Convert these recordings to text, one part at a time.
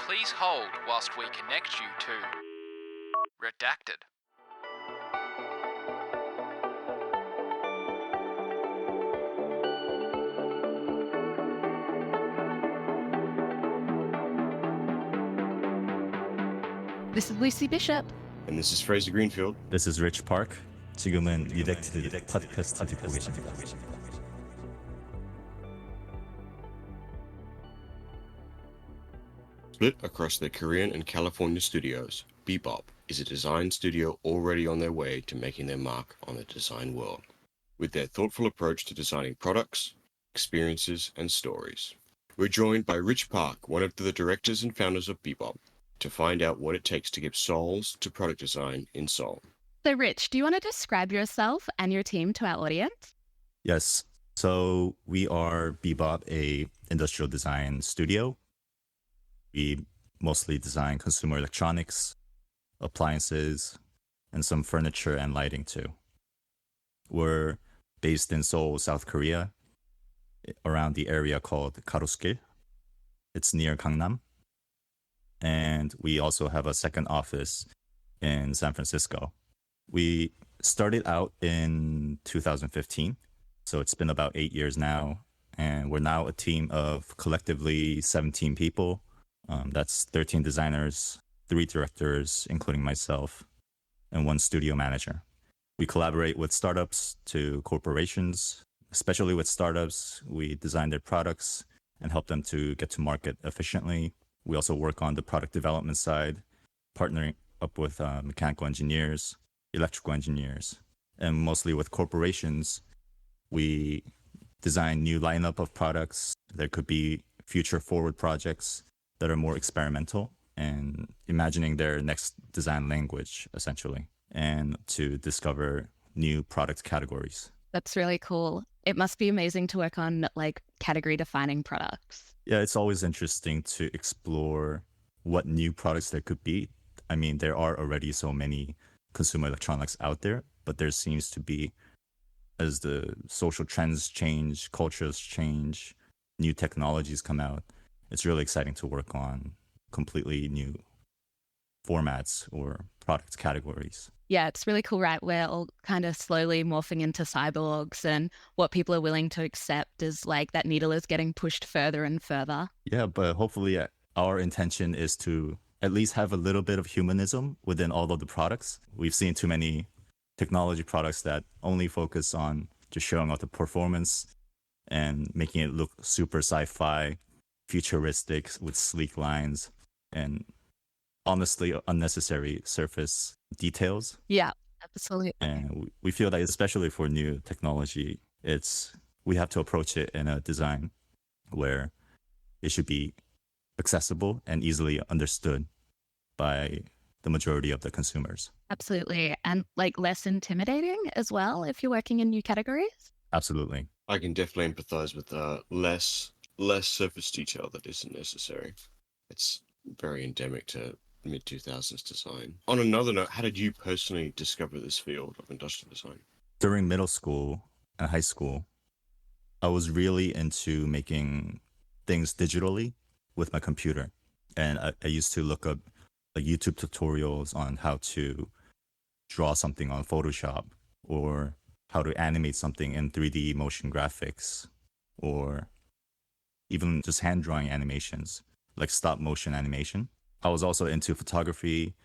Please hold whilst we connect you to Redacted. This is Lucy Bishop. And this is Fraser Greenfield. This is Rich Park. 지금은 리렉티드 팟캐스트 듣고 계십니다. Split across their Korean and California studios, BEBOP is a design studio already on their way to making their mark on the design world, with their thoughtful approach to designing products, experiences, and stories. We're joined by Rich Park, one of the directors and founders of BEBOP, to find out what it takes to give souls to product design in Seoul. So, Rich, do you want to describe yourself and your team to our audience? Yes. So we are BEBOP, a industrial design studio. We mostly design consumer electronics, appliances, and some furniture and lighting too. We're based in Seoul, South Korea, around the area called Garoskil. It's near Gangnam. And we also have a second office in San Francisco. We started out in 2015, so it's been about 8 years now. And we're now a team of collectively 17 people. That's 13 designers, 3 directors, including myself, and 1 studio manager. We collaborate with startups to corporations. Especially with startups, we design their products and help them to get to market efficiently. We also work on the product development side, partnering up with mechanical engineers, electrical engineers, and mostly with corporations. We design new lineup of products. There could be future forward projects that are more experimental and imagining their next design language, essentially, and to discover new product categories. That's really cool. It must be amazing to work on category defining products. Yeah, it's always interesting to explore what new products there could be. I mean, there are already so many consumer electronics out there, but there seems to be, as the social trends change, cultures change, new technologies come out, it's really exciting to work on completely new formats or product categories. Yeah, it's really cool, right? We're all kind of slowly morphing into cyborgs, and what people are willing to accept is that needle is getting pushed further and further. Yeah, but hopefully our intention is to at least have a little bit of humanism within all of the products. We've seen too many technology products that only focus on just showing off the performance and making it look super sci-fi, futuristic with sleek lines, and honestly unnecessary surface details. Yeah, absolutely. And we feel that especially for new technology, we have to approach it in a design where it should be accessible and easily understood by the majority of the consumers. Absolutely. And less intimidating as well if you're working in new categories. Absolutely. I can definitely empathize with less surface detail that isn't necessary. It's very endemic to mid-2000s design. On another note, how did you personally discover this field of industrial design? During middle school and high school, I was really into making things digitally with my computer. And I used to look up YouTube tutorials on how to draw something on Photoshop, or how to animate something in 3D motion graphics, or even just hand drawing animations, like stop motion animation. I was also into photography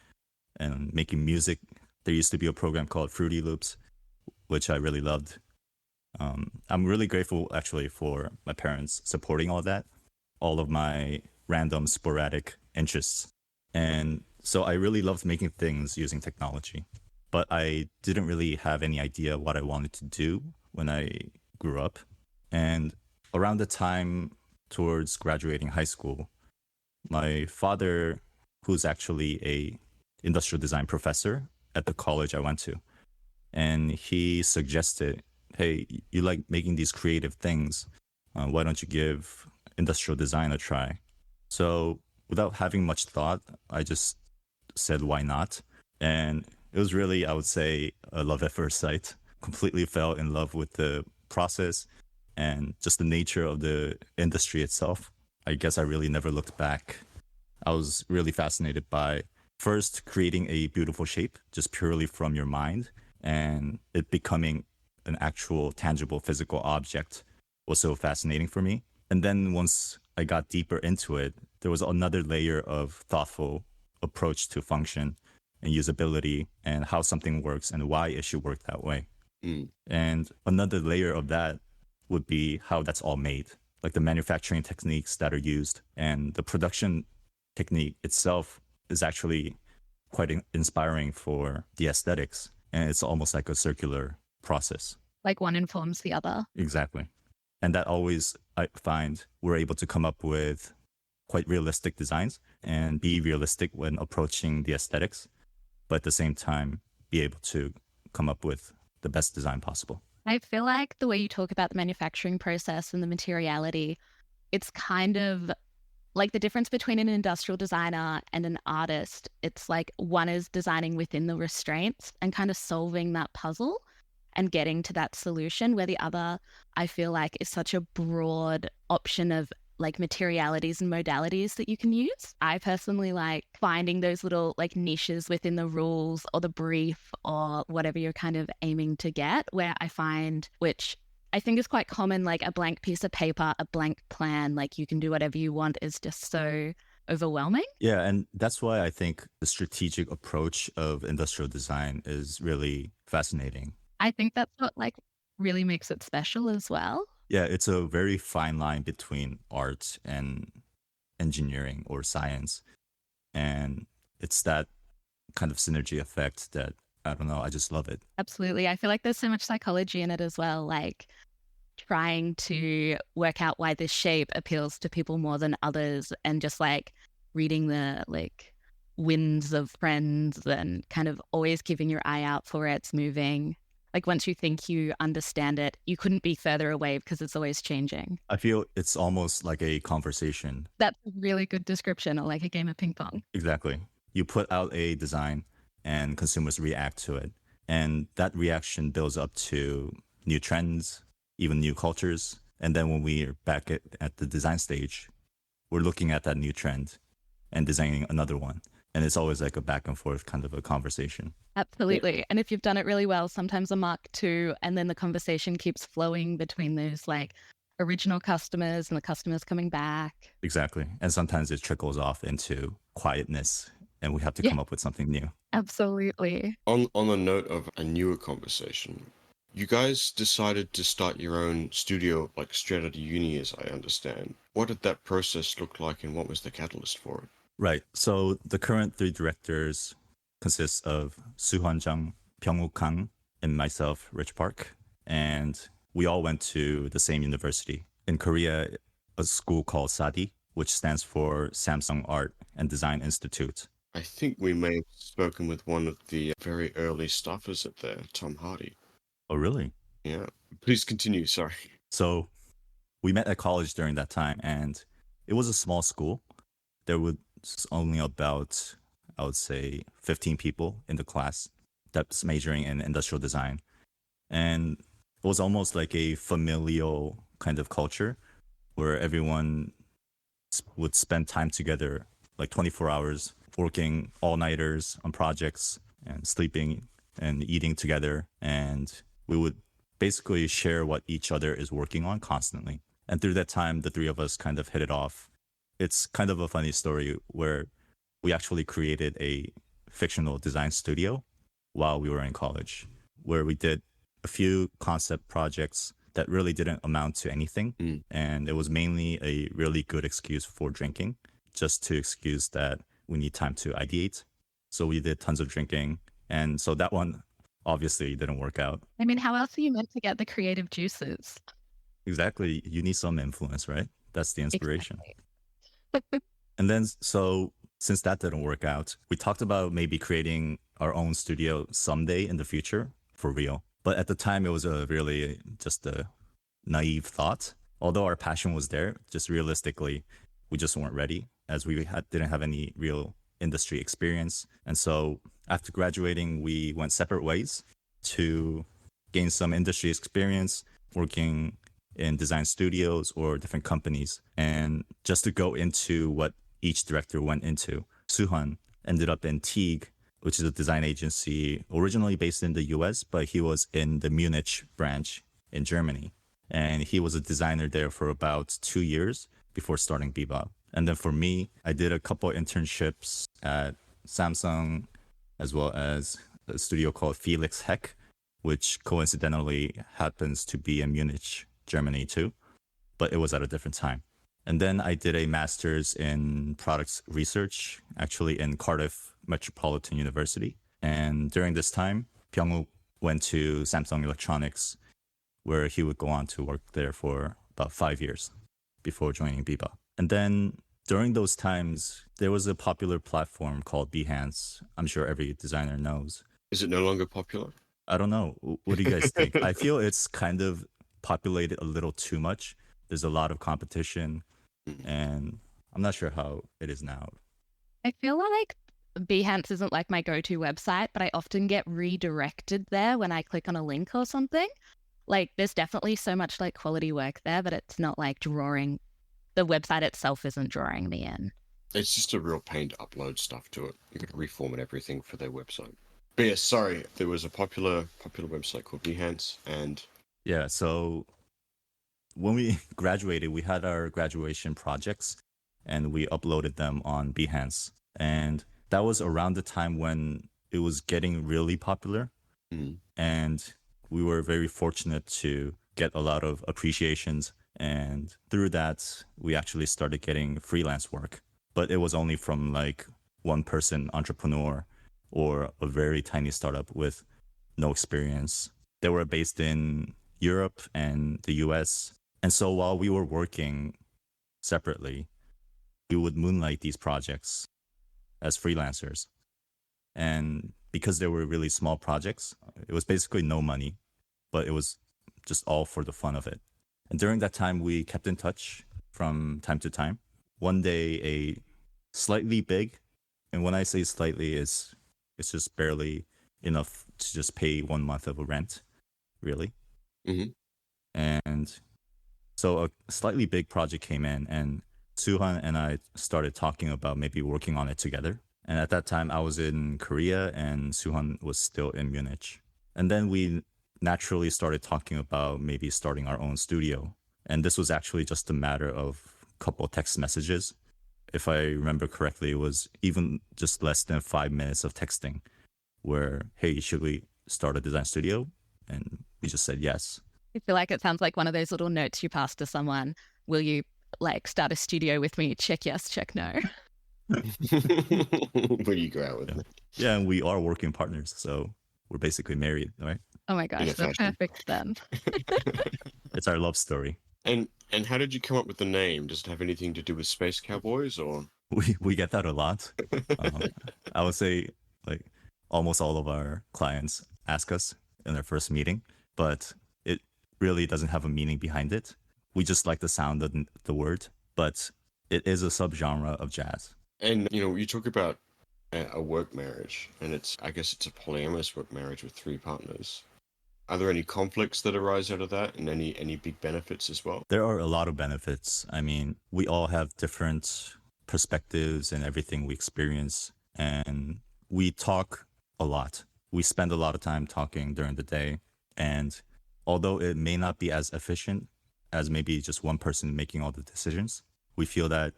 and making music. There used to be a program called Fruity Loops, which I really loved. I'm really grateful actually for my parents supporting all that, all of my random sporadic interests. And so I really loved making things using technology, but I didn't really have any idea what I wanted to do when I grew up. And around the time towards graduating high school, my father, who's actually a industrial design professor at the college I went to, and he suggested, hey, you like making these creative things, why don't you give industrial design a try? So without having much thought, I just said, why not? And it was really, I would say, a love at first sight. Completely fell in love with the process and just the nature of the industry itself. I guess I really never looked back. I was really fascinated by first creating a beautiful shape just purely from your mind and it becoming an actual tangible physical object was so fascinating for me. And then once I got deeper into it, there was another layer of thoughtful approach to function and usability and how something works and why it should work that way. And another layer of that would be how that's all made, like the manufacturing techniques that are used and the production technique itself is actually quite inspiring for the aesthetics. And it's almost like a circular process. Like one informs the other. Exactly. And that always, I find, we're able to come up with quite realistic designs and be realistic when approaching the aesthetics, but at the same time, be able to come up with the best design possible. I feel like the way you talk about the manufacturing process and the materiality, it's kind of like the difference between an industrial designer and an artist. It's like one is designing within the restraints and kind of solving that puzzle and getting to that solution, where the other, I feel like, is such a broad option of like materialities and modalities that you can use. I personally like finding those little like niches within the rules or the brief or whatever you're kind of aiming to get, where I find, which I think is quite common, like a blank piece of paper, a blank plan, like you can do whatever you want, is just so overwhelming. Yeah, and that's why I think the strategic approach of industrial design is really fascinating. I think that's what like really makes it special as well. Yeah, it's a very fine line between art and engineering or science. And it's that kind of synergy effect that, I don't know, I just love it. Absolutely. I feel like there's so much psychology in it as well, like trying to work out why this shape appeals to people more than others and just like reading the like winds of trends and kind of always keeping your eye out for it. It's moving. Like once you think you understand it, you couldn't be further away because it's always changing. I feel it's almost like a conversation. That's a really good description, or like a game of ping pong. Exactly. You put out a design and consumers react to it. And that reaction builds up to new trends, even new cultures. And then when we're back at the design stage, we're looking at that new trend and designing another one. And it's always like a back and forth kind of a conversation. Absolutely. Yeah. And if you've done it really well, sometimes a Mark II, and then the conversation keeps flowing between those like original customers and the customers coming back. Exactly. And sometimes it trickles off into quietness and we have to come up with something new. Absolutely. On the note of a newer conversation, you guys decided to start your own studio like straight out of uni, as I understand. What did that process look like and what was the catalyst for it? Right. So the current three directors consists of Soo-hwan Jung, Byung-woo Kang, and myself, Rich Park. And we all went to the same university. In Korea, a school called SADI, which stands for Samsung Art and Design Institute. I think we may have spoken with one of the very early staffers at there, Tom Hardy. Oh, really? Yeah. Please continue, sorry. So we met at college during that time, and it was a small school. There was only about, I would say, 15 people in the class that's majoring in industrial design. And it was almost like a familial kind of culture where everyone would spend time together, like 24 hours, working all-nighters on projects and sleeping and eating together. And we would basically share what each other is working on constantly. And through that time, the three of us kind of hit it off. It's kind of a funny story where we actually created a fictional design studio while we were in college, where we did a few concept projects that really didn't amount to anything. And it was mainly a really good excuse for drinking, just to excuse that we need time to ideate. So we did tons of drinking. And so that one obviously didn't work out. I mean, how else are you meant to get the creative juices? Exactly. You need some influence, right? That's the inspiration. Exactly. And then, so since that didn't work out, we talked about maybe creating our own studio someday in the future for real. But at the time, it was really just a naive thought. Although our passion was there, just realistically, we just weren't ready as we didn't have any real industry experience. And so after graduating, we went separate ways to gain some industry experience working in design studios or different companies, and just to go into what each director went into. Suhan ended up in Teague, which is a design agency originally based in the US, but he was in the Munich branch in Germany. And he was a designer there for about 2 years before starting BEBOP. And then for me, I did a couple internships at Samsung, as well as a studio called Felix Heck, which coincidentally happens to be in Munich, Germany too, but it was at a different time. And then I did a master's in products research, actually in Cardiff Metropolitan University. And during this time, Byung-wook went to Samsung Electronics, where he would go on to work there for about 5 years before joining BEBOP. And then during those times, there was a popular platform called Behance. I'm sure every designer knows. Is it no longer popular? I don't know. What do you guys think? I feel it's kind of populated a little too much. There's a lot of competition, and I'm not sure how it is now. I feel like Behance isn't like my go-to website, but I often get redirected there when I click on a link or something. Like, there's definitely so much like quality work there, but it's not like drawing. The website itself isn't drawing me in. It's just a real pain to upload stuff to it. You got to reformat everything for their website. But yeah, sorry, there was a popular website called Behance, and Yeah, so when we graduated, we had our graduation projects and we uploaded them on Behance. And that was around the time when it was getting really popular. And we were very fortunate to get a lot of appreciations. And through that, we actually started getting freelance work. But it was only from like one person entrepreneur or a very tiny startup with no experience. They were based in Europe and the US. And so while we were working separately, we would moonlight these projects as freelancers. And because they were really small projects, it was basically no money, but it was just all for the fun of it. And during that time, we kept in touch from time to time. One day, a slightly big, and when I say slightly, it's just barely enough to just pay 1 month of a rent, really. And so a slightly big project came in, and Suhan and I started talking about maybe working on it together. And at that time, I was in Korea and Suhan was still in Munich. And then we naturally started talking about maybe starting our own studio. And this was actually just a matter of a couple of text messages. If I remember correctly, it was even just less than 5 minutes of texting where, hey, should we start a design studio? And we just said yes. I feel like it sounds like one of those little notes you pass to someone. Will you like start a studio with me? Check yes, check no. Where you go out with it. Yeah, and we are working partners, so we're basically married, right? Oh my gosh, they're perfect then. It's our love story. And how did you come up with the name? Does it have anything to do with Space Cowboys, or? We get that a lot. I would say like almost all of our clients ask us in their first meeting, but it really doesn't have a meaning behind it. We just like the sound of the word, but it is a subgenre of jazz. And, you talk about a work marriage, and I guess it's a polyamorous work marriage with 3 partners. Are there any conflicts that arise out of that, and any big benefits as well? There are a lot of benefits. I mean, we all have different perspectives and everything we experience, and we talk a lot. We spend a lot of time talking during the day, and although it may not be as efficient as maybe just one person making all the decisions, we feel that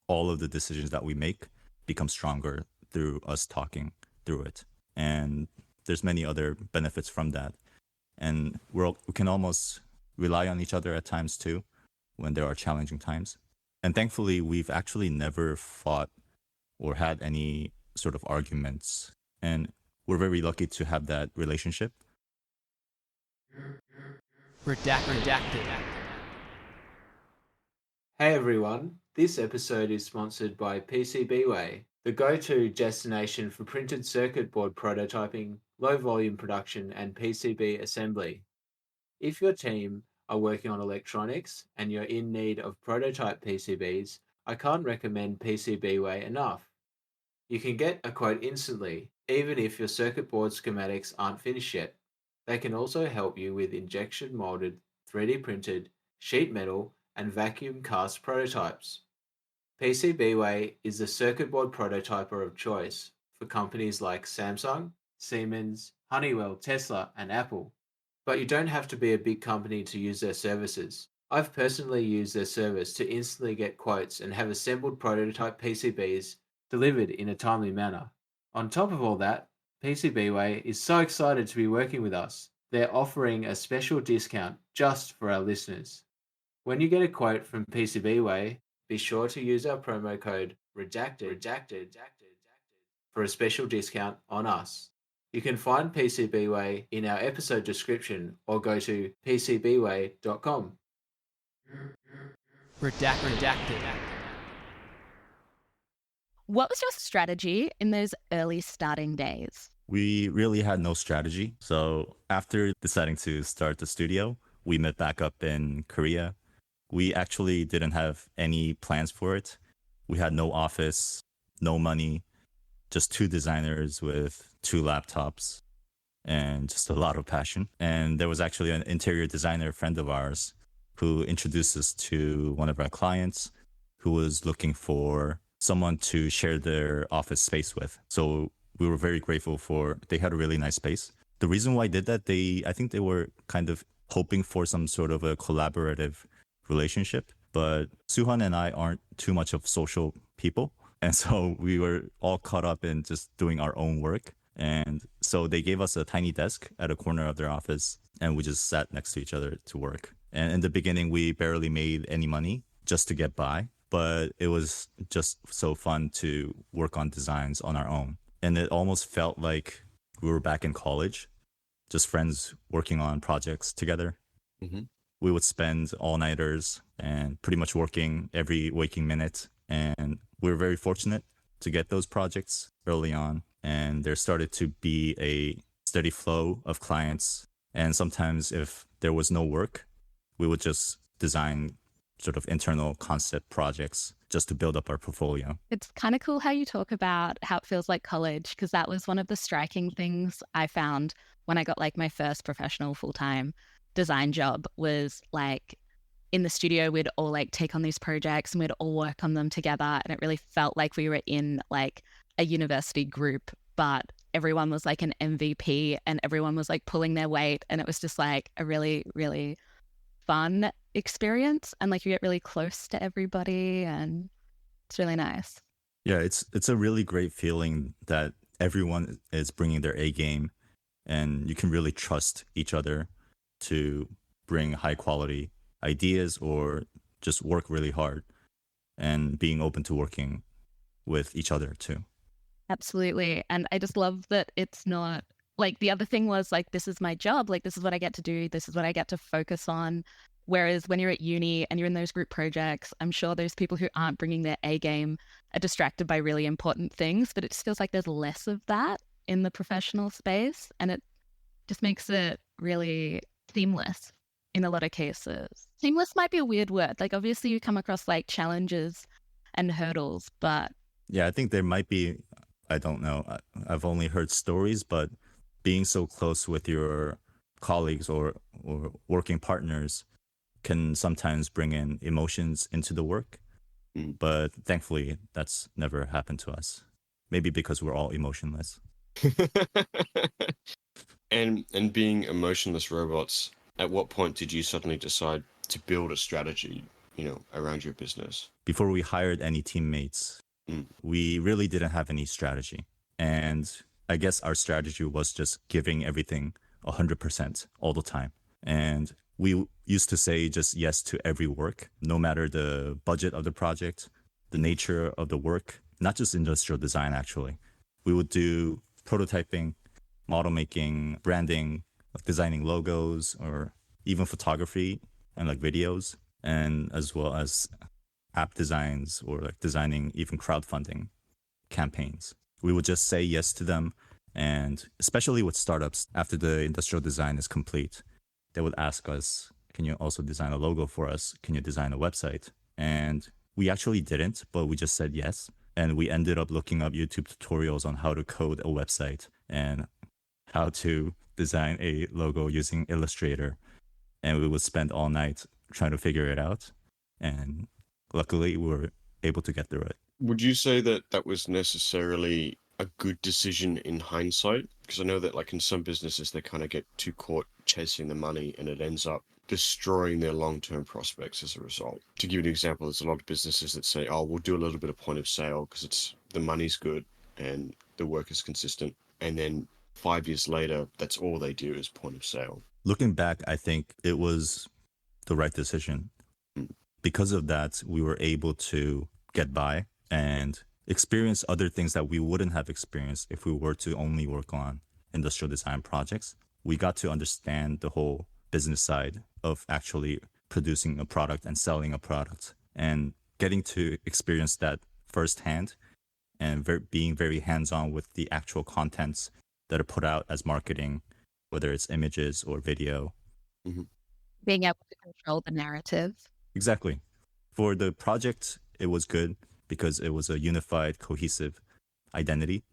all of the decisions that we make become stronger through us talking through it. And there's many other benefits from that. And we can almost rely on each other at times too, when there are challenging times. And thankfully, we've actually never fought or had any sort of arguments. And we're very lucky to have that relationship. Redacted. Hey everyone, this episode is sponsored by PCBWay, the go-to destination for printed circuit board prototyping, low-volume production, and PCB assembly. If your team are working on electronics and you're in need of prototype PCBs, I can't recommend PCBWay enough. You can get a quote instantly, even if your circuit board schematics aren't finished yet. They can also help you with injection molded, 3D printed, sheet metal, and vacuum cast prototypes. PCBWay is the circuit board prototyper of choice for companies like Samsung, Siemens, Honeywell, Tesla, and Apple. But you don't have to be a big company to use their services. I've personally used their service to instantly get quotes and have assembled prototype PCBs delivered in a timely manner. On top of all that, PCBWay is so excited to be working with us. They're offering a special discount just for our listeners. When you get a quote from PCBWay, be sure to use our promo code REDACTED for a special discount on us. You can find PCBWay in our episode description or go to pcbway.com. Redacted. What was your strategy in those early starting days? We really had no strategy. So after deciding to start the studio, we met back up in Korea. We actually didn't have any plans for it. We had no office, no money, just two designers with two laptops and just a lot of passion. And there was actually an interior designer friend of ours who introduced us to one of our clients who was looking for someone to share their office space with. So we were very grateful they had a really nice space. The reason why I did that, I think they were kind of hoping for some sort of a collaborative relationship, but Suhan and I aren't too much of social people. And so we were all caught up in just doing our own work. And so they gave us a tiny desk at a corner of their office, and we just sat next to each other to work. And in the beginning, we barely made any money just to get by, but it was just so fun to work on designs on our own. And it almost felt like we were back in college, just friends working on projects together. Mhm. We would spend all-nighters and pretty much working every waking minute. And we were very fortunate to get those projects early on. And there started to be a steady flow of clients. And sometimes if there was no work, we would just design sort of internal concept projects just to build up our portfolio. It's kind of cool how you talk about how it feels like college, because that was one of the striking things I found when I got like my first professional full-time design job. Was like in the studio, we'd all like take on these projects and we'd all work on them together. And it really felt like we were in like a university group, but everyone was like an MVP and everyone was like pulling their weight. And it was just like a really, really fun experience. And like you get really close to everybody and it's really nice. Yeah, it's a really great feeling that everyone is bringing their A game and you can really trust each other to bring high quality ideas or just work really hard, and being open to working with each other too. Absolutely. And I just love that it's not like the other thing was like, this is my job. Like, this is what I get to do. This is what I get to focus on. Whereas when you're at uni and you're in those group projects, I'm sure those people who aren't bringing their A game are distracted by really important things, but it just feels like there's less of that in the professional space. And it just makes it really seamless in a lot of cases. Seamless might be a weird word. Like, obviously you come across like challenges and hurdles, but Yeah, I think there might be, I don't know, I've only heard stories, but being so close with your colleagues or working partners can sometimes bring in emotions into the work. Mm. But thankfully, that's never happened to us. Maybe because we're all emotionless. And being emotionless robots, at what point did you suddenly decide to build a strategy, around your business? Before we hired any teammates, we really didn't have any strategy. And I guess our strategy was just giving everything 100% all the time. And we used to say just yes to every work, no matter the budget of the project, the nature of the work, not just industrial design, actually. We would do prototyping, model making, branding, designing logos, or even photography and like videos, and as well as app designs or like designing even crowdfunding campaigns. We would just say yes to them. And especially with startups, after the industrial design is complete, they would ask us, can you also design a logo for us? Can you design a website? And we actually didn't, but we just said yes. And we ended up looking up YouTube tutorials on how to code a website and how to design a logo using Illustrator. And we would spend all night trying to figure it out. And luckily, we were able to get through it. Would you say that that was necessarily a good decision in hindsight? Because I know that like in some businesses, they kind of get too caught chasing the money and it ends up destroying their long-term prospects as a result. To give you an example, there's a lot of businesses that say, oh, we'll do a little bit of point of sale because the money's good and the work is consistent. And then 5 years later, that's all they do is point of sale. Looking back, I think it was the right decision. Because of that, we were able to get by and experience other things that we wouldn't have experienced if we were to only work on industrial design projects. We got to understand the whole business side of actually producing a product and selling a product, and getting to experience that firsthand and being very hands-on with the actual contents that are put out as marketing, whether it's images or video. Being able to control the narrative. Exactly. For the project, it was good because it was a unified, cohesive identity.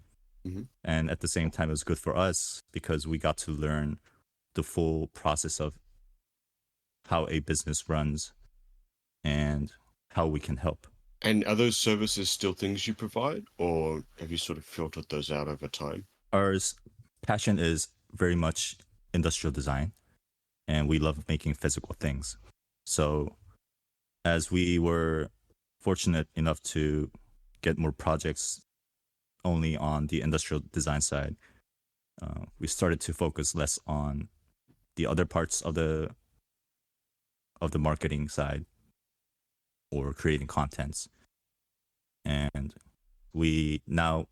And at the same time, it was good for us because we got to learn the full process of how a business runs and how we can help. And are those services still things you provide, or have you sort of filtered those out over time? Our passion is very much industrial design, and we love making physical things. So as we were fortunate enough to get more projects only on the industrial design side, we started to focus less on the other parts of the marketing side or creating contents. And we now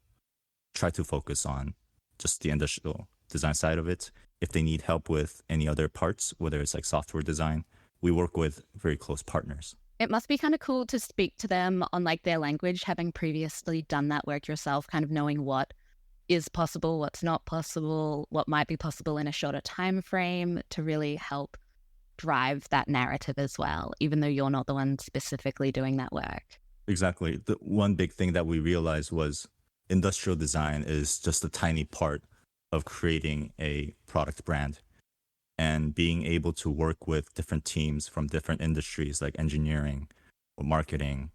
try to focus on just the industrial design side of it. If they need help with any other parts, whether it's like software design, we work with very close partners. It must be kind of cool to speak to them on like their language, having previously done that work yourself, kind of knowing what is possible, what's not possible, what might be possible in a shorter time frame to really help drive that narrative as well, even though you're not the one specifically doing that work. Exactly. The one big thing that we realized was industrial design is just a tiny part of creating a product brand. And being able to work with different teams from different industries like engineering or marketing,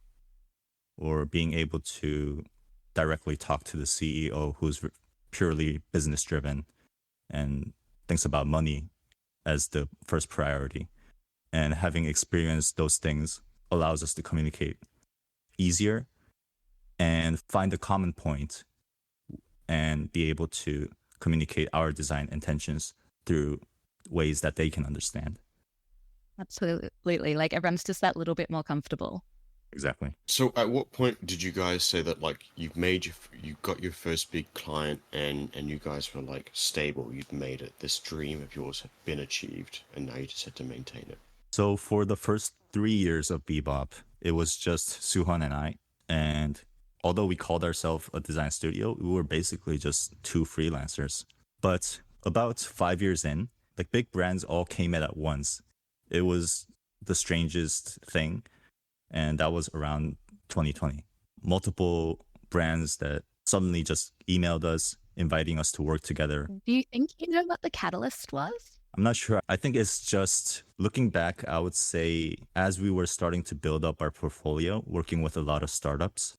or being able to directly talk to the CEO who's purely business driven and thinks about money as the first priority. And having experienced those things allows us to communicate easier and find a common point and be able to communicate our design intentions through ways that they can understand. Absolutely. Like everyone's just that little bit more comfortable. Exactly. So at what point did you guys say that like you got your first big client and you guys were like stable, you'd made it, this dream of yours had been achieved and now you just had to maintain it? So for the first 3 years of BEBOP, it was just Suhan and I. And although we called ourselves a design studio, we were basically just two freelancers. But about 5 years in, like big brands all came in at once. It was the strangest thing. And that was around 2020. Multiple brands that suddenly just emailed us, inviting us to work together. Do you think you know what the catalyst was? I'm not sure. I think it's just looking back, I would say as we were starting to build up our portfolio, working with a lot of startups,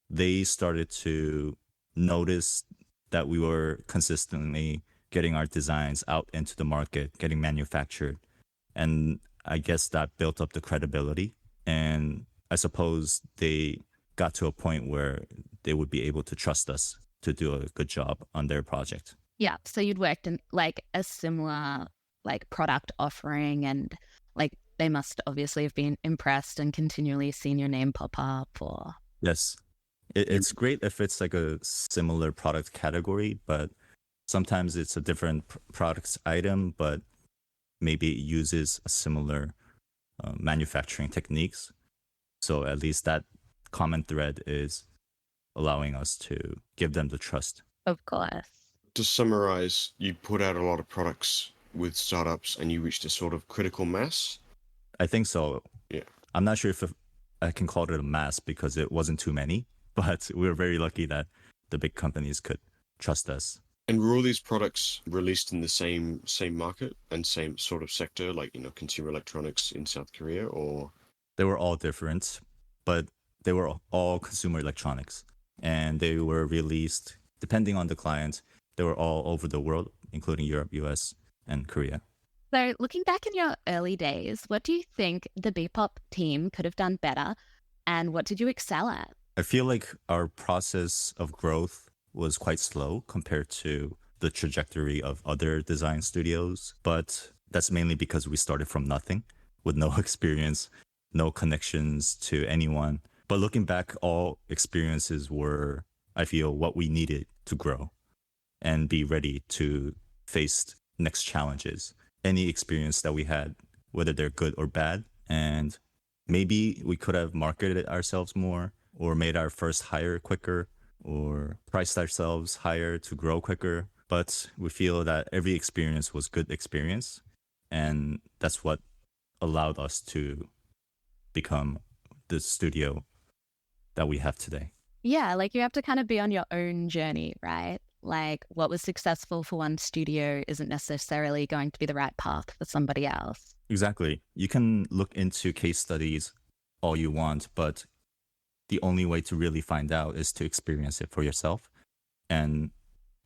they started to notice that we were consistently getting our designs out into the market, getting manufactured. And I guess that built up the credibility. And I suppose they got to a point where they would be able to trust us to do a good job on their project. Yeah. So you'd worked in like a similar like product offering, and like they must obviously have been impressed and continually seen your name pop up. Or Yes. It's great if it's like a similar product category, but sometimes it's a different product item, but maybe it uses a similar manufacturing techniques. So at least that common thread is allowing us to give them the trust. of course. To summarize, you put out a lot of products with startups and you reached a sort of critical mass? I think so. Yeah. I'm not sure if I can call it a mass because it wasn't too many, but we were very lucky that the big companies could trust us. And were all these products released in the same market and same sort of sector, like, consumer electronics in South Korea, or? They were all different, but they were all consumer electronics, and they were released, depending on the client, they were all over the world, including Europe, US, and Korea. So, looking back in your early days, what do you think the BEBOP team could have done better, and what did you excel at? I feel like our process of growth was quite slow compared to the trajectory of other design studios, but that's mainly because we started from nothing with no experience, no connections to anyone. But looking back, all experiences were, I feel, what we needed to grow and be ready to face next challenges. Any experience that we had, whether they're good or bad, and maybe we could have marketed ourselves more or made our first hire quicker or priced ourselves higher to grow quicker. But we feel that every experience was good experience, and that's what allowed us to become the studio that we have today. Yeah, like you have to kind of be on your own journey, right? Like what was successful for one studio isn't necessarily going to be the right path for somebody else. Exactly. You can look into case studies all you want, but the only way to really find out is to experience it for yourself. And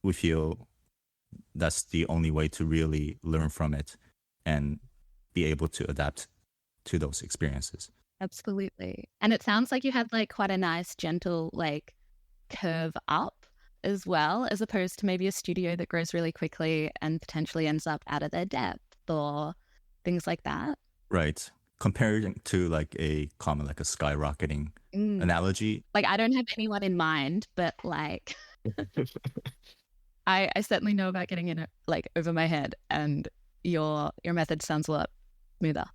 we feel that's the only way to really learn from it and be able to adapt to those experiences. Absolutely. And it sounds like you had like quite a nice gentle like curve up as well, as opposed to maybe a studio that grows really quickly and potentially ends up out of their depth or things like that. Right. Comparing to like a common, like a skyrocketing analogy. Like I don't have anyone in mind, but like I certainly know about getting in like over my head, and your method sounds a lot smoother.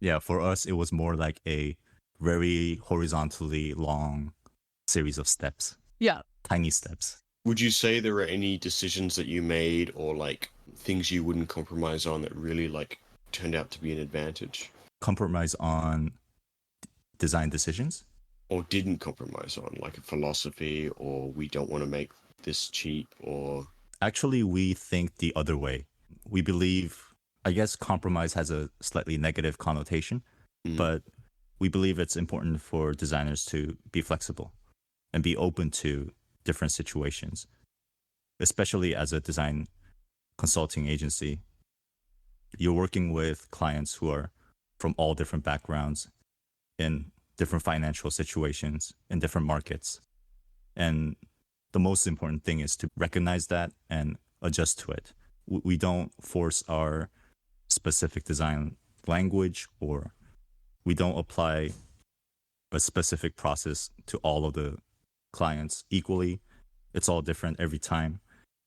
Yeah, for us, it was more like a very horizontally long series of steps. Yeah. Tiny steps. Would you say there are any decisions that you made or like things you wouldn't compromise on that really like turned out to be an advantage? Compromise on design decisions? Or didn't compromise on, like a philosophy, or we don't want to make this cheap, or... Actually, we think the other way. We believe, I guess compromise has a slightly negative connotation, but we believe it's important for designers to be flexible and be open to different situations, especially as a design consulting agency. You're working with clients who are from all different backgrounds in different financial situations in different markets. And the most important thing is to recognize that and adjust to it. We don't force our specific design language, or we don't apply a specific process to all of the clients equally. It's all different every time.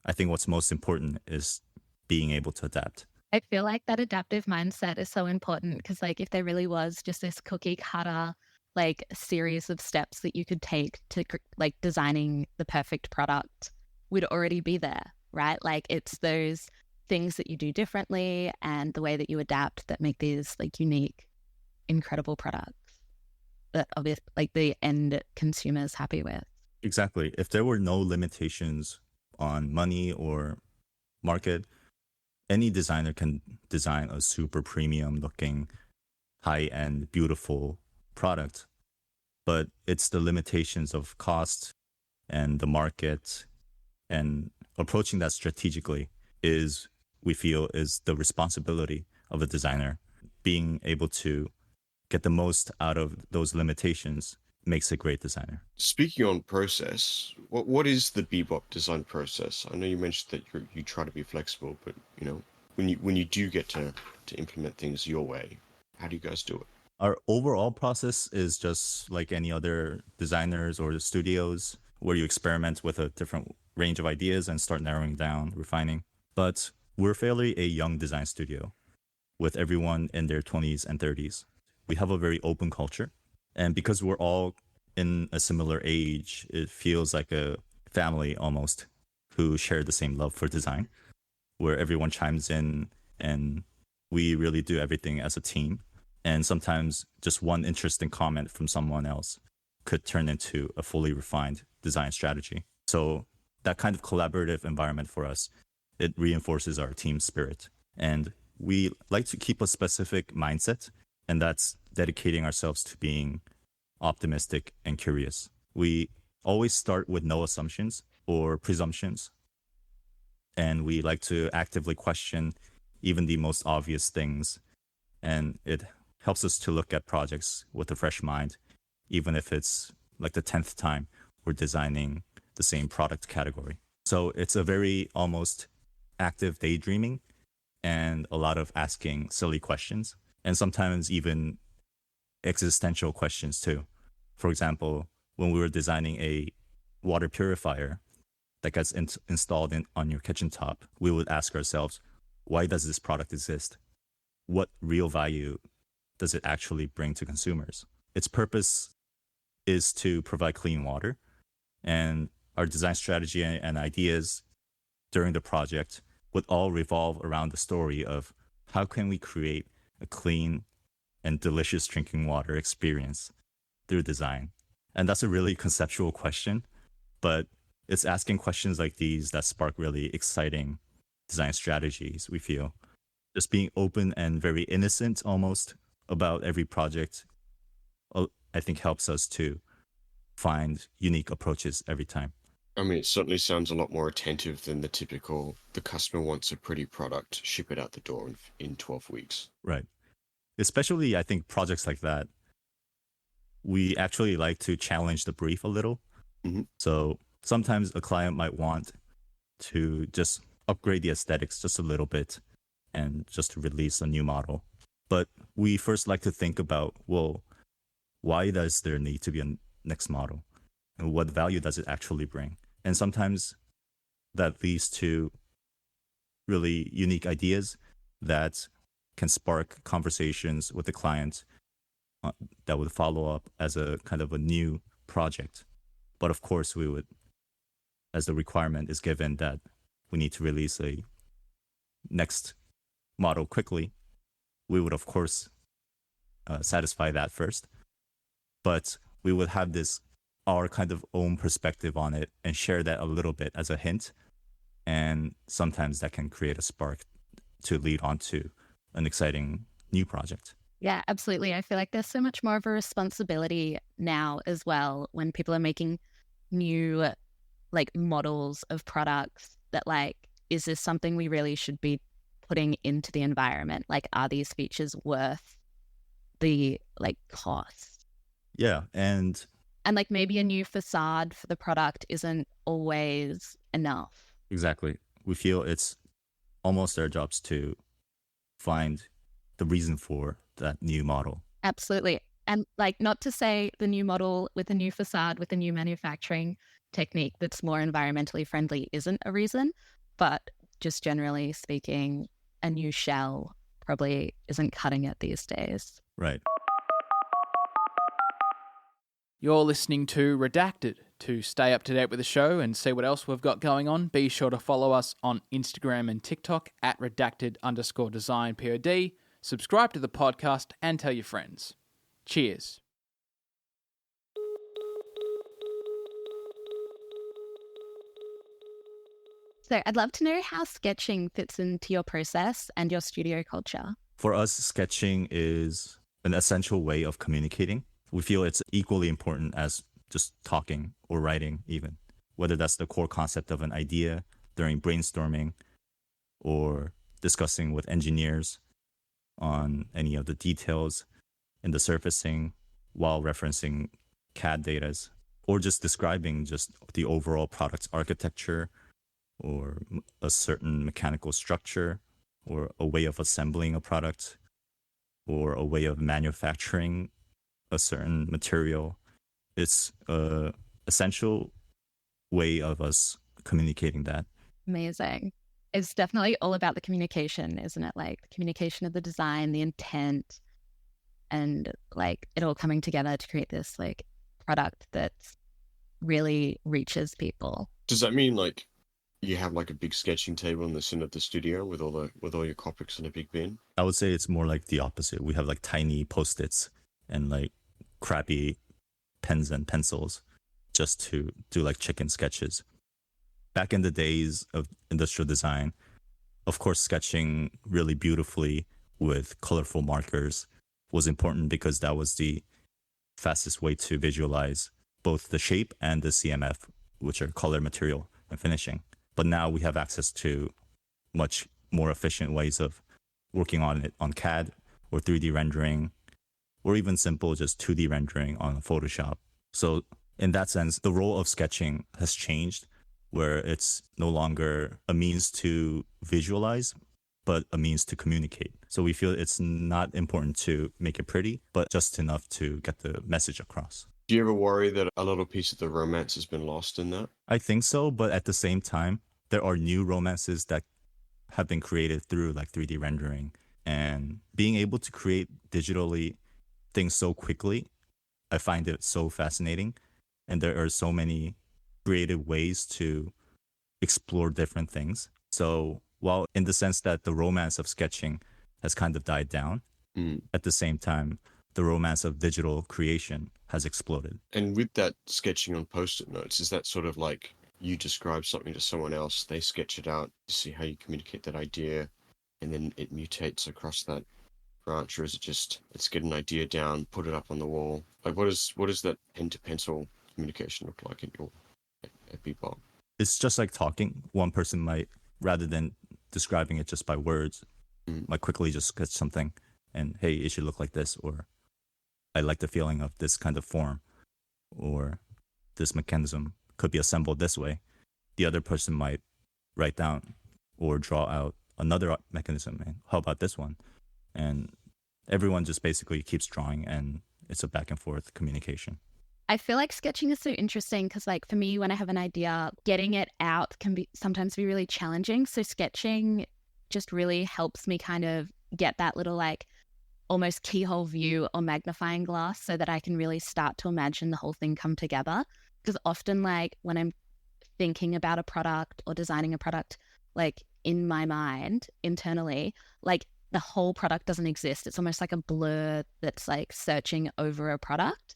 I think what's most important is being able to adapt. I feel like that adaptive mindset is so important because like if there really was just this cookie cutter like series of steps that you could take to like designing the perfect product, would already be there, right? Like it's those things that you do differently and the way that you adapt that make these like unique, incredible products that obviously like the end consumer is happy with. Exactly. If there were no limitations on money or market, any designer can design a super premium looking, high-end, beautiful product. But it's the limitations of cost and the market, and approaching that strategically is, we feel, is the responsibility of a designer. Being able to get the most out of those limitations makes a great designer. Speaking on process, what is the BEBOP design process? I know you mentioned that you try to be flexible, but you know, when you do get to implement things your way, how do you guys do it? Our overall process is just like any other designers or studios, where you experiment with a different range of ideas and start narrowing down, refining. But we're fairly a young design studio with everyone in their 20s and 30s. We have a very open culture. And because we're all in a similar age, it feels like a family almost who share the same love for design, where everyone chimes in and we really do everything as a team. And sometimes just one interesting comment from someone else could turn into a fully refined design strategy. So that kind of collaborative environment for us, it reinforces our team spirit. And we like to keep a specific mindset, and that's dedicating ourselves to being optimistic, and curious. We always start with no assumptions or presumptions, and we like to actively question even the most obvious things. And it helps us to look at projects with a fresh mind, even if it's like the 10th time we're designing the same product category. So it's a very almost active daydreaming and a lot of asking silly questions, and sometimes even existential questions too. For example, when we were designing a water purifier that gets installed on your kitchen top, we would ask ourselves, why does this product exist? What real value does it actually bring to consumers? Its purpose is to provide clean water, and our design strategy and ideas during the project would all revolve around the story of how can we create a clean and delicious drinking water experience through design. And that's a really conceptual question, but it's asking questions like these that spark really exciting design strategies, we feel. Just being open and very innocent almost about every project, I think helps us to find unique approaches every time. I mean, it certainly sounds a lot more attentive than the typical, the customer wants a pretty product, ship it out the door in 12 weeks. Right. Especially, I think, projects like that, we actually like to challenge the brief a little. Mm-hmm. So sometimes a client might want to just upgrade the aesthetics just a little bit and just to release a new model. But we first like to think about, well, why does there need to be a next model? And what value does it actually bring? And sometimes that leads to really unique ideas that can spark conversations with the client that would follow up as a kind of a new project. But of course, we would, as the requirement is given that we need to release a next model quickly, we would, of course, satisfy that first. But we would have our kind of own perspective on it and share that a little bit as a hint. And sometimes that can create a spark to lead on to an exciting new project. Yeah, absolutely. I feel like there's so much more of a responsibility now as well when people are making new like models of products that like, is this something we really should be putting into the environment? Like, are these features worth the like cost? Yeah. And like maybe a new facade for the product isn't always enough. Exactly. We feel it's almost our jobs to find the reason for that new model. Absolutely. And like, not to say the new model with a new facade, with a new manufacturing technique that's more environmentally friendly isn't a reason, but just generally speaking, a new shell probably isn't cutting it these days. Right. You're listening to Redacted. To stay up to date with the show and see what else we've got going on, be sure to follow us on Instagram and TikTok at redacted_designpod. Subscribe to the podcast and tell your friends. Cheers. So I'd love to know how sketching fits into your process and your studio culture. For us, sketching is an essential way of communicating. We feel it's equally important as just talking or writing even, whether that's the core concept of an idea during brainstorming or discussing with engineers on any of the details in the surfacing while referencing CAD data, or just describing just the overall product's architecture or a certain mechanical structure or a way of assembling a product or a way of manufacturing a certain material. It's an essential way of us communicating that. Amazing. It's definitely all about the communication, isn't it? Like the communication of the design, the intent, and like it all coming together to create this like product that really reaches people. Does that mean like you have like a big sketching table in the center of the studio with all your Copics in a big bin? I would say it's more like the opposite. We have like tiny Post-its and like crappy pens and pencils just to do like chicken sketches. Back in the days of industrial design, of course, sketching really beautifully with colorful markers was important because that was the fastest way to visualize both the shape and the CMF, which are color, material, and finishing. But now we have access to much more efficient ways of working on it on CAD or 3D rendering, or even simple just 2D rendering on Photoshop. So in that sense, the role of sketching has changed, where it's no longer a means to visualize, but a means to communicate. So we feel it's not important to make it pretty, but just enough to get the message across. Do you ever worry that a little piece of the romance has been lost in that? I think so, but at the same time, there are new romances that have been created through like 3D rendering, and being able to create digitally things so quickly, I find it so fascinating. And there are so many creative ways to explore different things. So while in the sense that the romance of sketching has kind of died down, at the same time, the romance of digital creation has exploded. And with that sketching on Post-it notes, is that sort of like you describe something to someone else, they sketch it out, you see how you communicate that idea, and then it mutates across that branch? Or is it just, let's get an idea down, put it up on the wall? Like what is that pen to pencil communication look like at BEBOP? It's just like talking. One person might, rather than describing it just by words, might quickly just sketch something and, hey, it should look like this, or I like the feeling of this kind of form, or this mechanism could be assembled this way. The other person might write down or draw out another mechanism. And how about this one? And everyone just basically keeps drawing, and it's a back and forth communication. I feel like sketching is so interesting because, like, for me, when I have an idea, getting it out can sometimes be really challenging. So sketching just really helps me kind of get that little, like, almost keyhole view or magnifying glass so that I can really start to imagine the whole thing come together. Because often, like, when I'm thinking about a product or designing a product, like, in my mind, internally, like, the whole product doesn't exist. It's almost like a blur that's, like, searching over a product.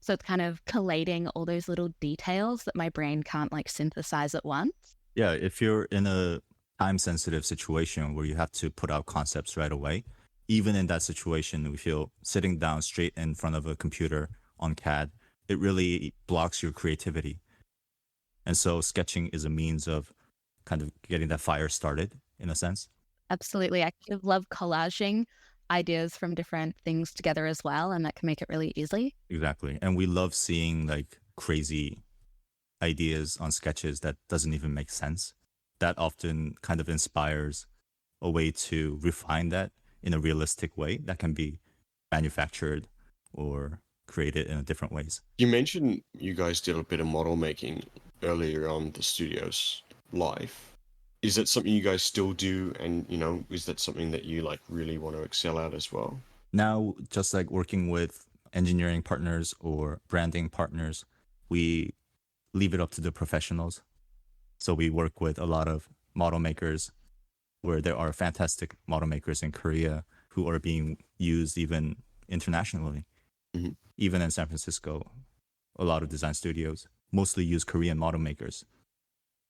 So it's kind of collating all those little details that my brain can't, like, synthesize at once. Yeah, if you're in a time-sensitive situation where you have to put out concepts right away, even in that situation, we feel sitting down straight in front of a computer on CAD, it really blocks your creativity. And so sketching is a means of kind of getting that fire started, in a sense. Absolutely. I kind of love collaging ideas from different things together as well, and that can make it really easy. Exactly. And we love seeing like crazy ideas on sketches that doesn't even make sense. That often kind of inspires a way to refine that in a realistic way that can be manufactured or created in different ways. You mentioned you guys did a bit of model making earlier on the studio's life. Is that something you guys still do? And, you know, is that something that you like really want to excel at as well? Now, just like working with engineering partners or branding partners, we leave it up to the professionals. So we work with a lot of model makers, where there are fantastic model makers in Korea who are being used even internationally. Even in San Francisco, a lot of design studios mostly use Korean model makers.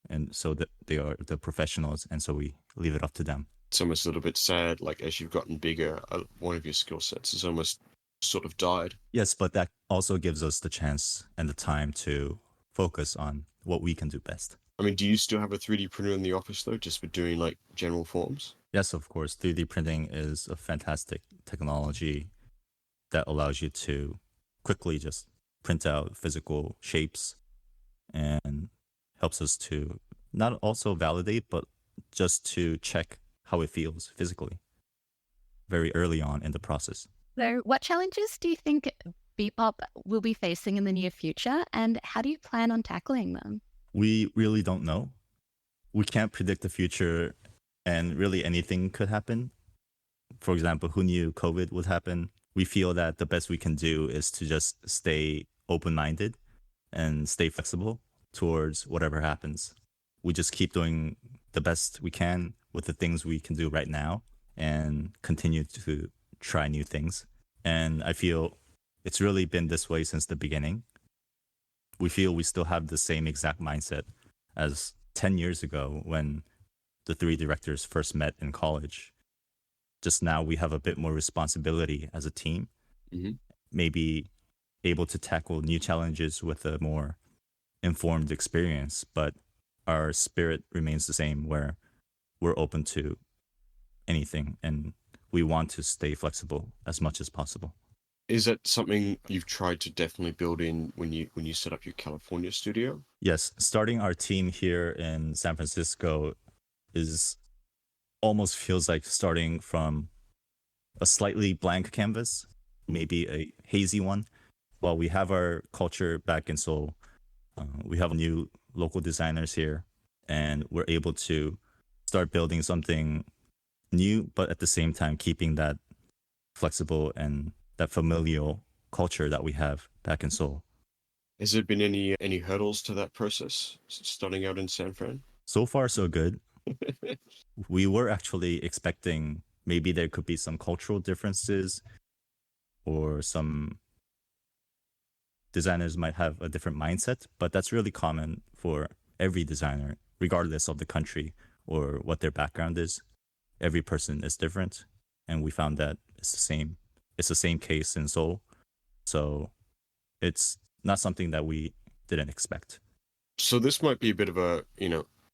And so that they are the professionals, and so we leave it up to them. It's almost a little bit sad, like as you've gotten bigger, one of your skill sets has almost sort of died. Yes, but that also gives us the chance and the time to focus on what we can do best. I mean, do you still have a 3D printer in the office though, just for doing like general forms? Yes, of course. 3D printing is a fantastic technology that allows you to quickly just print out physical shapes and helps us to not also validate, but just to check how it feels physically very early on in the process. So what challenges do you think BEBOP will be facing in the near future, and how do you plan on tackling them? We really don't know. We can't predict the future, and really anything could happen. For example, who knew COVID would happen? We feel that the best we can do is to just stay open-minded and stay flexible towards whatever happens. We just keep doing the best we can with the things we can do right now and continue to try new things. And I feel it's really been this way since the beginning. We feel we still have the same exact mindset as 10 years ago when the three directors first met in college. Just now we have a bit more responsibility as a team. Maybe able to tackle new challenges with a more informed experience, but our spirit remains the same, where we're open to anything and we want to stay flexible as much as possible. Is that something you've tried to definitely build in when you set up your California studio? Yes, starting our team here in San Francisco is almost feels like starting from a slightly blank canvas, maybe a hazy one. While we have our culture back in Seoul, we have new local designers here, and we're able to start building something new, but at the same time keeping that flexible and that familial culture that we have back in Seoul. Has there been any hurdles to that process starting out in San Fran? So far, so good. We were actually expecting maybe there could be some cultural differences, or some designers might have a different mindset, but that's really common for every designer, regardless of the country or what their background is. Every person is different, and we found that it's the same. It's the same case in Seoul, so it's not something that we didn't expect. So this might be a bit of an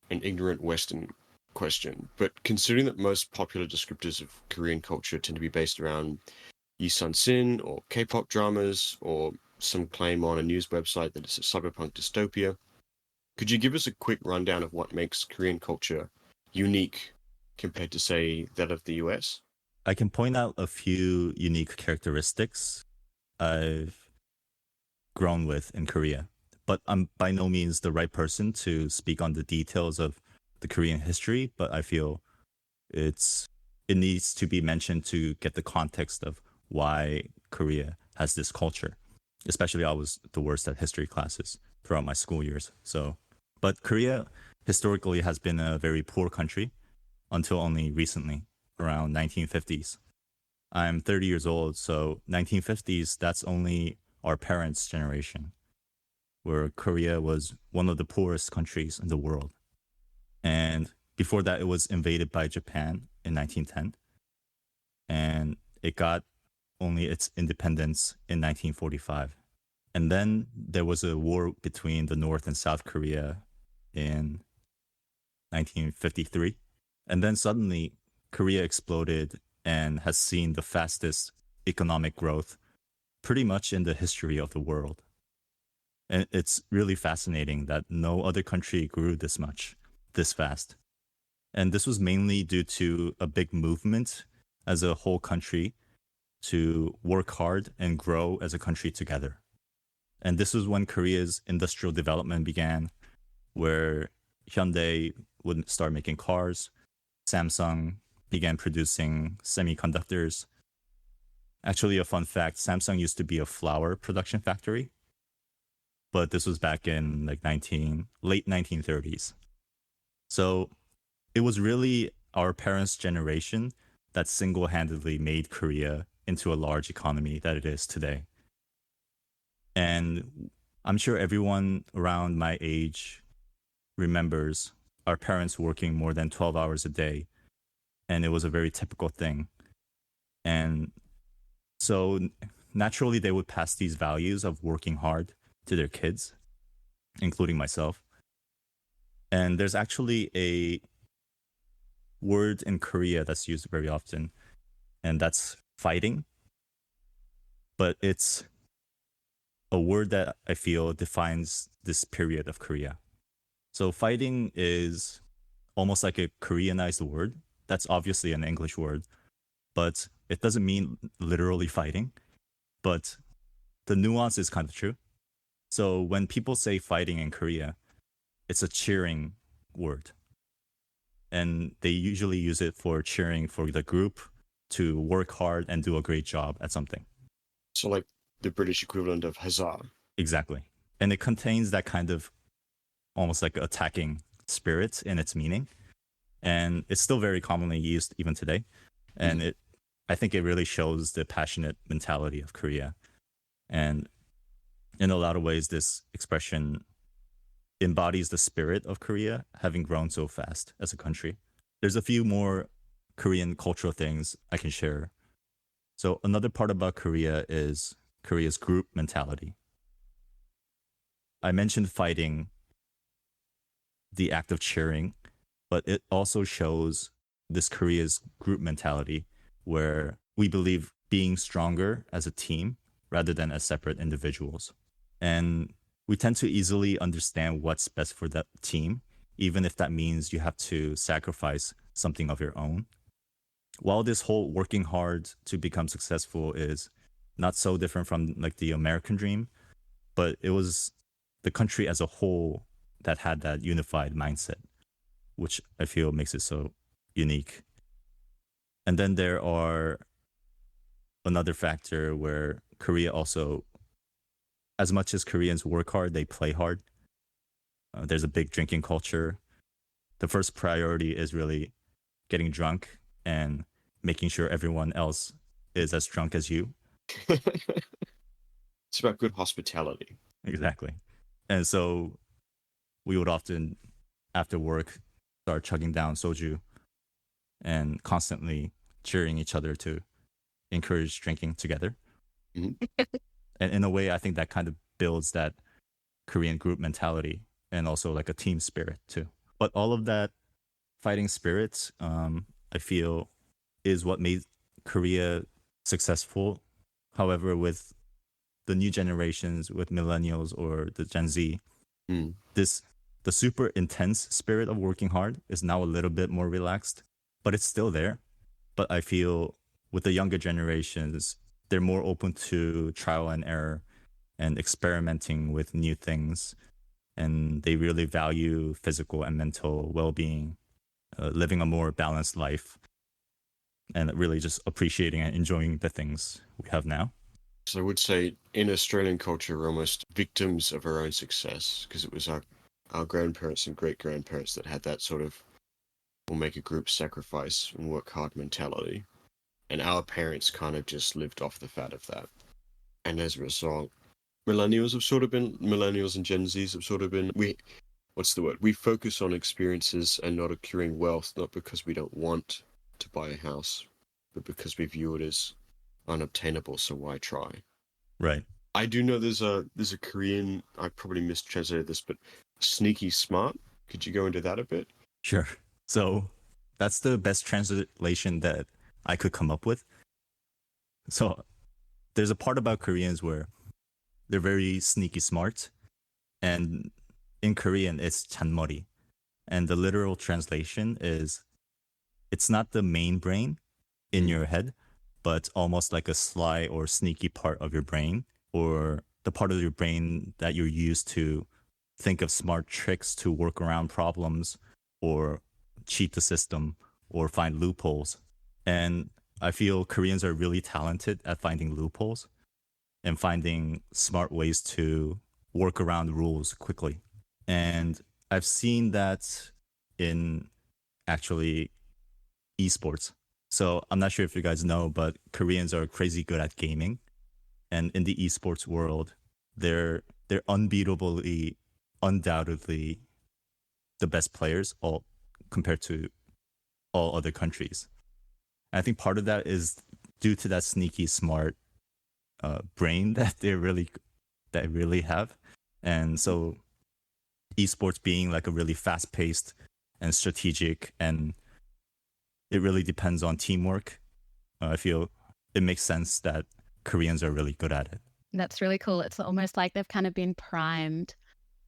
ignorant Western question, but considering that most popular descriptors of Korean culture tend to be based around Yisun Sin or K-pop dramas, or some claim on a news website that it's a cyberpunk dystopia, could you give us a quick rundown of what makes Korean culture unique compared to, say, that of the US? I can point out a few unique characteristics I've grown with in Korea, but I'm by no means the right person to speak on the details of the Korean history, but I feel it needs to be mentioned to get the context of why Korea has this culture. Especially, I was the worst at history classes throughout my school years. But Korea historically has been a very poor country until only recently, around 1950s. I'm 30 years old, so 1950s, that's only our parents' generation, where Korea was one of the poorest countries in the world. And before that, it was invaded by Japan in 1910. And it got only its independence in 1945. And then there was a war between the North and South Korea in 1953. And then suddenly, Korea exploded and has seen the fastest economic growth pretty much in the history of the world. And it's really fascinating that no other country grew this much, this fast. And this was mainly due to a big movement as a whole country to work hard and grow as a country together. And this was when Korea's industrial development began, where Hyundai would start making cars, Samsung began producing semiconductors. Actually, a fun fact, Samsung used to be a flower production factory, but this was back in like late 1930s. So it was really our parents' generation that single-handedly made Korea into a large economy that it is today. And I'm sure everyone around my age remembers our parents working more than 12 hours a day, and it was a very typical thing. And so naturally, they would pass these values of working hard to their kids, including myself. And there's actually a word in Korea that's used very often, and that's fighting. But it's a word that I feel defines this period of Korea. So fighting is almost like a Koreanized word. That's obviously an English word, but it doesn't mean literally fighting. But the nuance is kind of true. So when people say fighting in Korea, it's a cheering word. And they usually use it for cheering for the group to work hard and do a great job at something. So like the British equivalent of huzzah. Exactly. And it contains that kind of almost like attacking spirit in its meaning. And it's still very commonly used even today. And I think it really shows the passionate mentality of Korea. And in a lot of ways, this expression embodies the spirit of Korea, having grown so fast as a country. There's a few more Korean cultural things I can share. So another part about Korea is Korea's group mentality. I mentioned fighting, the act of cheering, but it also shows this Korea's group mentality where we believe being stronger as a team rather than as separate individuals. And we tend to easily understand what's best for that team, even if that means you have to sacrifice something of your own. While this whole working hard to become successful is not so different from like the American dream, but it was the country as a whole that had that unified mindset, which I feel makes it so unique. And then there are another factor where Korea also, as much as Koreans work hard, they play hard. There's a big drinking culture. The first priority is really getting drunk and making sure everyone else is as drunk as you. It's about good hospitality. Exactly. And so we would often, after work, start chugging down soju and constantly cheering each other to encourage drinking together. Mhm. And in a way, I think that kind of builds that Korean group mentality and also like a team spirit too. But all of that fighting spirit, I feel, is what made Korea successful. However, with the new generations, with millennials or the Gen Z, Mm. the super intense spirit of working hard is now a little bit more relaxed, but it's still there. But I feel with the younger generations, they're more open to trial and error and experimenting with new things. And they really value physical and mental well-being, living a more balanced life, and really just appreciating and enjoying the things we have now. So I would say in Australian culture, we're almost victims of our own success because it was our grandparents and great-grandparents that had that sort of we'll make a group sacrifice and work hard mentality. And our parents kind of just lived off the fat of that. And as a result, millennials and Gen Zs have sort of been, we focus on experiences and not accruing wealth, not because we don't want to buy a house, but because we view it as unobtainable, so why try? Right. I do know there's a Korean, I probably mistranslated this, but sneaky smart. Could you go into that a bit? Sure. So that's the best translation that I could come up with. So there's a part about Koreans where they're very sneaky smart. And in Korean, it's chanmori. And the literal translation is it's not the main brain in your head, but almost like a sly or sneaky part of your brain, or the part of your brain that you're used to think of smart tricks to work around problems or cheat the system or find loopholes. And I feel Koreans are really talented at finding loopholes and finding smart ways to work around rules quickly. And I've seen that in actually esports. So I'm not sure if you guys know, but Koreans are crazy good at gaming. And in the esports world, they're unbeatably, undoubtedly the best players all compared to all other countries. And I think part of that is due to that sneaky smart brain that they really have. And so esports being like a really fast paced and strategic, and it really depends on teamwork. I feel it makes sense that Koreans are really good at it. That's really cool. It's almost like they've kind of been primed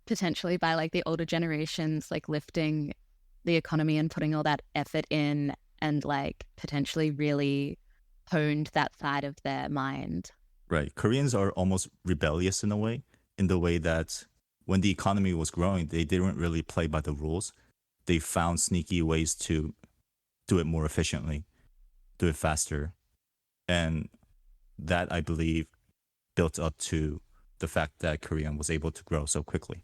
potentially by like the older generations, like lifting the economy and putting all that effort in and like potentially really honed that side of their mind. Right. Koreans are almost rebellious in a way, in the way that when the economy was growing, they didn't really play by the rules. They found sneaky ways to do it more efficiently, do it faster. And that, I believe, built up to the fact that Korean was able to grow so quickly.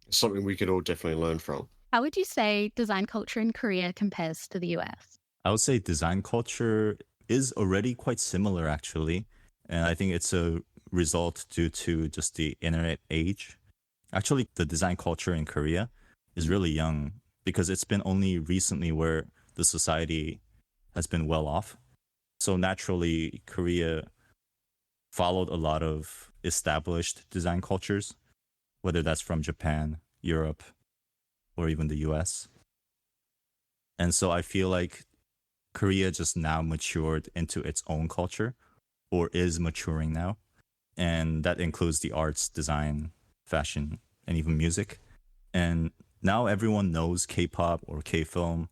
Something we could all definitely learn from. How would you say design culture in Korea compares to the US? I would say design culture is already quite similar, actually. And I think it's a result due to just the internet age. Actually, the design culture in Korea is really young because it's been only recently where the society has been well off. So naturally, Korea followed a lot of established design cultures, whether that's from Japan, Europe, or even the US. And so I feel like Korea just now matured into its own culture, or is maturing now. And that includes the arts, design, fashion, and even music. And now everyone knows K-pop or K-film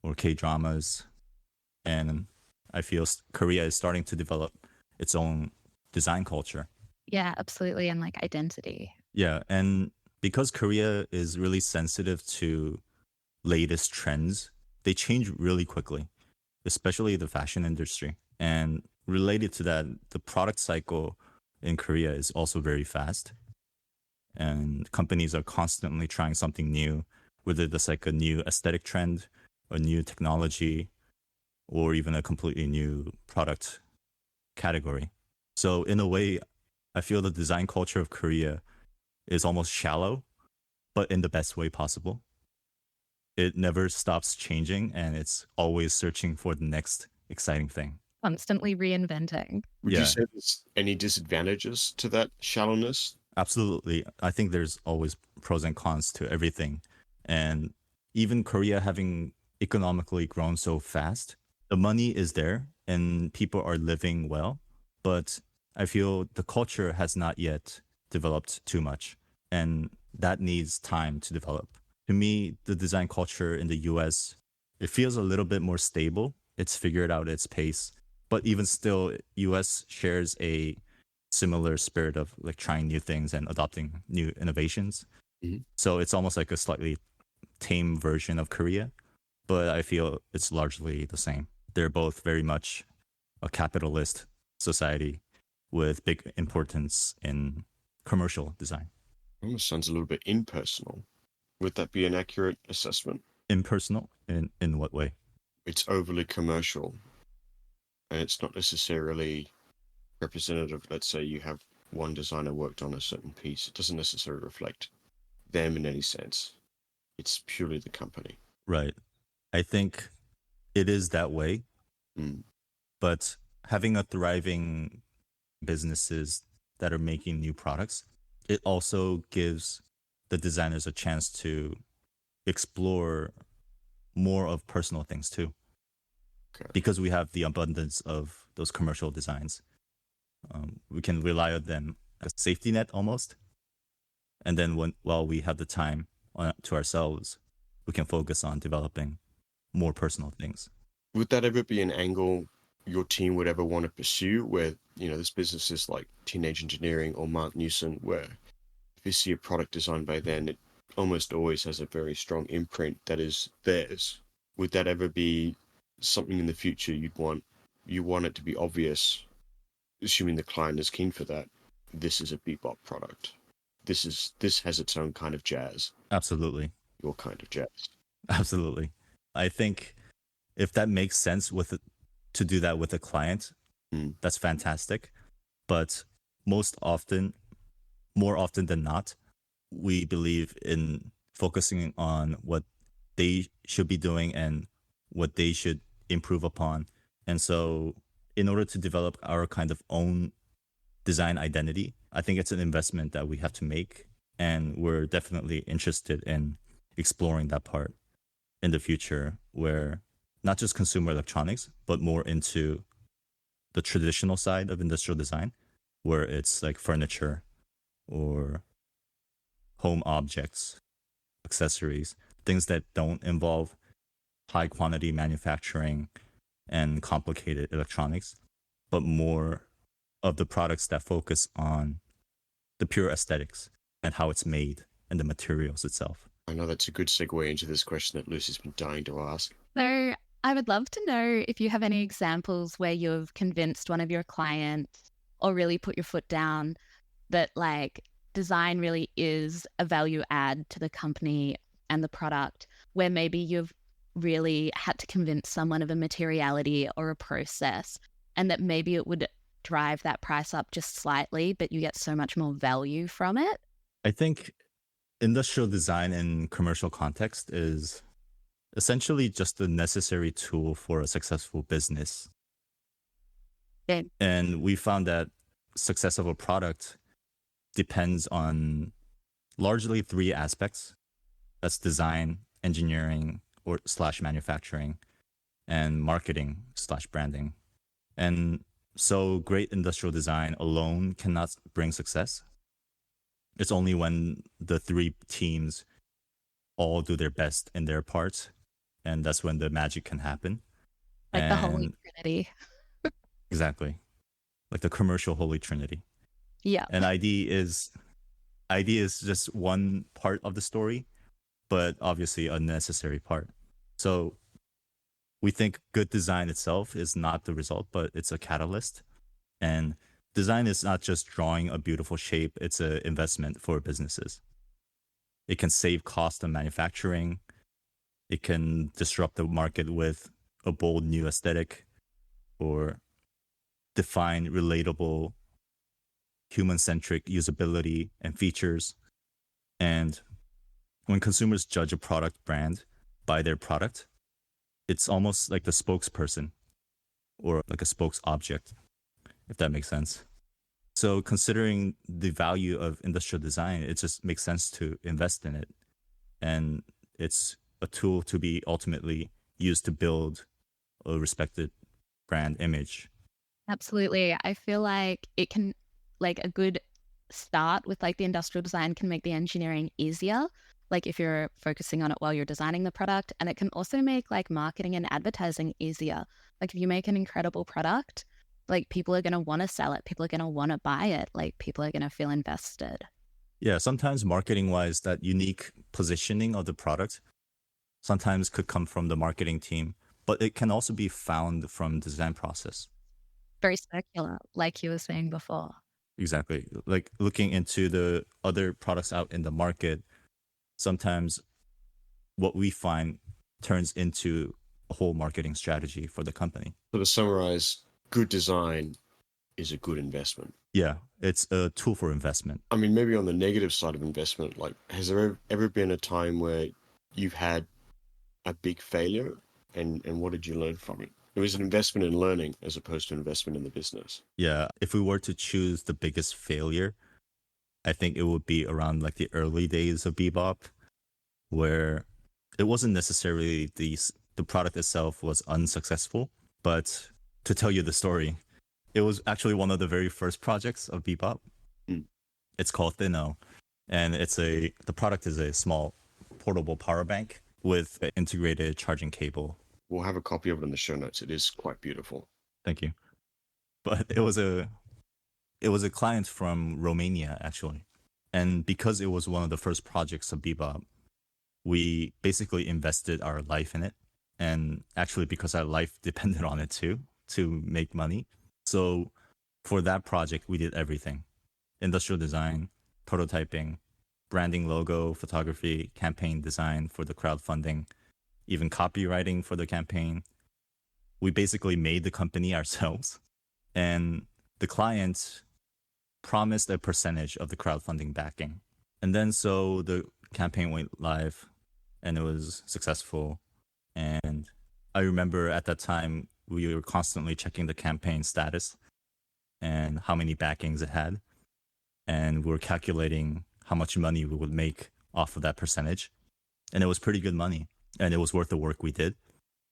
or K-dramas. And I feel Korea is starting to develop its own design culture. Yeah, absolutely. And like identity. Yeah, and because Korea is really sensitive to latest trends, they change really quickly, especially the fashion industry. And related to that, the product cycle in Korea is also very fast. And companies are constantly trying something new, whether that's like a new aesthetic trend, a new technology, or even a completely new product category. So in a way, I feel the design culture of Korea is almost shallow, but in the best way possible. It never stops changing, and it's always searching for the next exciting thing. Constantly reinventing. Would you Yeah. say there's any disadvantages to that shallowness? Absolutely. I think there's always pros and cons to everything. And even Korea having economically grown so fast, the money is there and people are living well. But I feel the culture has not yet developed too much. And that needs time to develop. To me, the design culture in the US, it feels a little bit more stable. It's figured out its pace. But even still, US shares a similar spirit of like trying new things and adopting new innovations. Mhm. So it's almost like a slightly tame version of Korea, but I feel it's largely the same. They're both very much a capitalist society with big importance in commercial design. Almost sounds a little bit impersonal. Would that be an accurate assessment? Impersonal in what way? It's overly commercial, and it's not necessarily representative. Let's say you have one designer worked on a certain piece. It doesn't necessarily reflect them in any sense. It's purely the company. Right. I think it is that way, Mm. but having a thriving businesses that are making new products, it also gives the designers a chance to explore more of personal things too. Okay. Because we have the abundance of those commercial designs, we can rely on them as a safety net almost. And then while we have the time to ourselves, we can focus on developing more personal things. Would that ever be an angle your team would ever want to pursue, where, you know, this business is like Teenage Engineering or Mark Newson, where if you see a product designed by then, it almost always has a very strong imprint that is theirs? Would that ever be something in the future you want it to be obvious, assuming the client is keen for that? This is a BEBOP product. This has its own kind of jazz. Absolutely. Your kind of jazz. Absolutely. I think if that makes sense to do that with a client, that's fantastic. But more often than not, we believe in focusing on what they should be doing and what they should improve upon. And so in order to develop our kind of own design identity, I think it's an investment that we have to make. And we're definitely interested in exploring that part in the future, where not just consumer electronics, but more into the traditional side of industrial design, where it's like furniture or home objects, accessories, things that don't involve high quantity manufacturing and complicated electronics, but more of the products that focus on the pure aesthetics and how it's made and the materials itself. I know that's a good segue into this question that Lucy's been dying to ask. So I would love to know if you have any examples where you've convinced one of your clients or really put your foot down that like design really is a value add to the company and the product, where maybe you've really had to convince someone of a materiality or a process, and that maybe it would drive that price up just slightly, but you get so much more value from it. I think industrial design in commercial context is essentially just a necessary tool for a successful business. Yeah. And we found that success of a product depends on largely three aspects. That's design, engineering, or slash manufacturing, and marketing slash branding. And so great industrial design alone cannot bring success. It's only when the three teams all do their best in their parts, and that's when the magic can happen. Like the Holy And Trinity. exactly, like the commercial holy trinity. Yeah. And ID is just one part of the story, but obviously a necessary part. So we think good design itself is not the result, but it's a catalyst. And design is not just drawing a beautiful shape, it's an investment for businesses. It can save cost on manufacturing. It can disrupt the market with a bold new aesthetic or define relatable human-centric usability and features. And when consumers judge a product brand by their product, it's almost like the spokesperson or like a spokes object, if that makes sense. So considering the value of industrial design, it just makes sense to invest in it. And it's a tool to be ultimately used to build a respected brand image. Absolutely. I feel like it can, like a good start with like the industrial design can make the engineering easier. Like if you're focusing on it while you're designing the product, and it can also make like marketing and advertising easier. Like if you make an incredible product, like people are going to want to sell it. People are going to want to buy it. Like people are going to feel invested. Yeah, sometimes marketing wise, that unique positioning of the product sometimes could come from the marketing team, but it can also be found from the design process. Very circular, like you were saying before. Exactly. Like looking into the other products out in the market, sometimes what we find turns into a whole marketing strategy for the company. So to summarize, good design is a good investment. Yeah, it's a tool for investment. I mean, maybe on the negative side of investment, like, has there ever been a time where you've had a big failure, and what did you learn from it? It was an investment in learning as opposed to investment in the business. Yeah, if we were to choose the biggest failure, I think it would be around like the early days of BEBOP, where it wasn't necessarily the product itself was unsuccessful, but to tell you the story, it was actually one of the very first projects of BEBOP. Mm. It's called Thinno, and the product is a small portable power bank with an integrated charging cable. We'll have a copy of it in the show notes. It is quite beautiful. Thank you. But it was a client from Romania, actually. And because it was one of the first projects of BEBOP, we basically invested our life in it. And actually, because our life depended on it too, to make money. So for that project, we did everything: industrial design, prototyping, branding, logo, photography, campaign design for the crowdfunding, even copywriting for the campaign. We basically made the company ourselves. And the client promised a percentage of the crowdfunding backing. And then so the campaign went live and it was successful. And I remember at that time, we were constantly checking the campaign status and how many backings it had. And we were calculating how much money we would make off of that percentage. And it was pretty good money. And it was worth the work we did.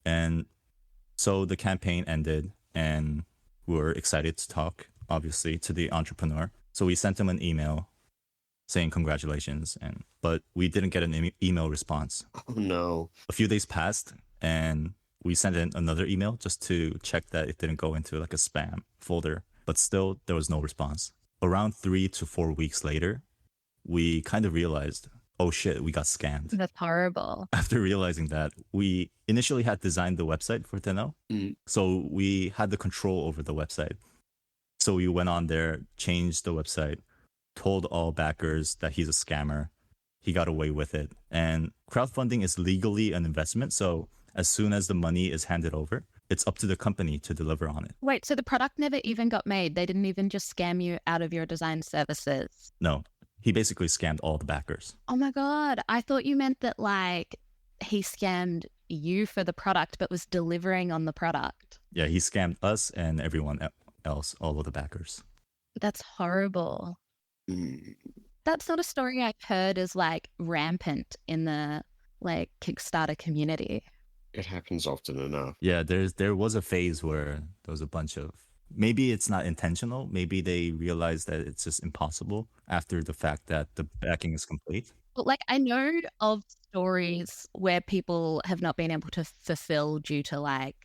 And so the campaign ended and we were excited to talk, obviously, to the entrepreneur. So we sent him an email saying congratulations, but we didn't get an email response. Oh, no. A few days passed and we sent in another email just to check that it didn't go into like a spam folder, but still there was no response. Around 3 to 4 weeks later, we kind of realized, oh shit, we got scammed. That's horrible. After realizing that, we initially had designed the website for Thinno. So we had the control over the website. So we went on there, changed the website, told all backers that he's a scammer. He got away with it. And crowdfunding is legally an investment. So as soon as the money is handed over, it's up to the company to deliver on it. Wait, so the product never even got made? They didn't even just scam you out of your design services? No, he basically scammed all the backers. Oh my God. I thought you meant that like he scammed you for the product, but was delivering on the product. Yeah, he scammed us and everyone else, all of the backers. That's horrible. Mm, That's not a story I've heard as like rampant in the like Kickstarter community. it happens often enough. Yeah, there was a phase where there was a bunch of, maybe it's not intentional, maybe they realized that it's just impossible after the fact that the backing is complete. But like I know of stories where people have not been able to fulfill due to like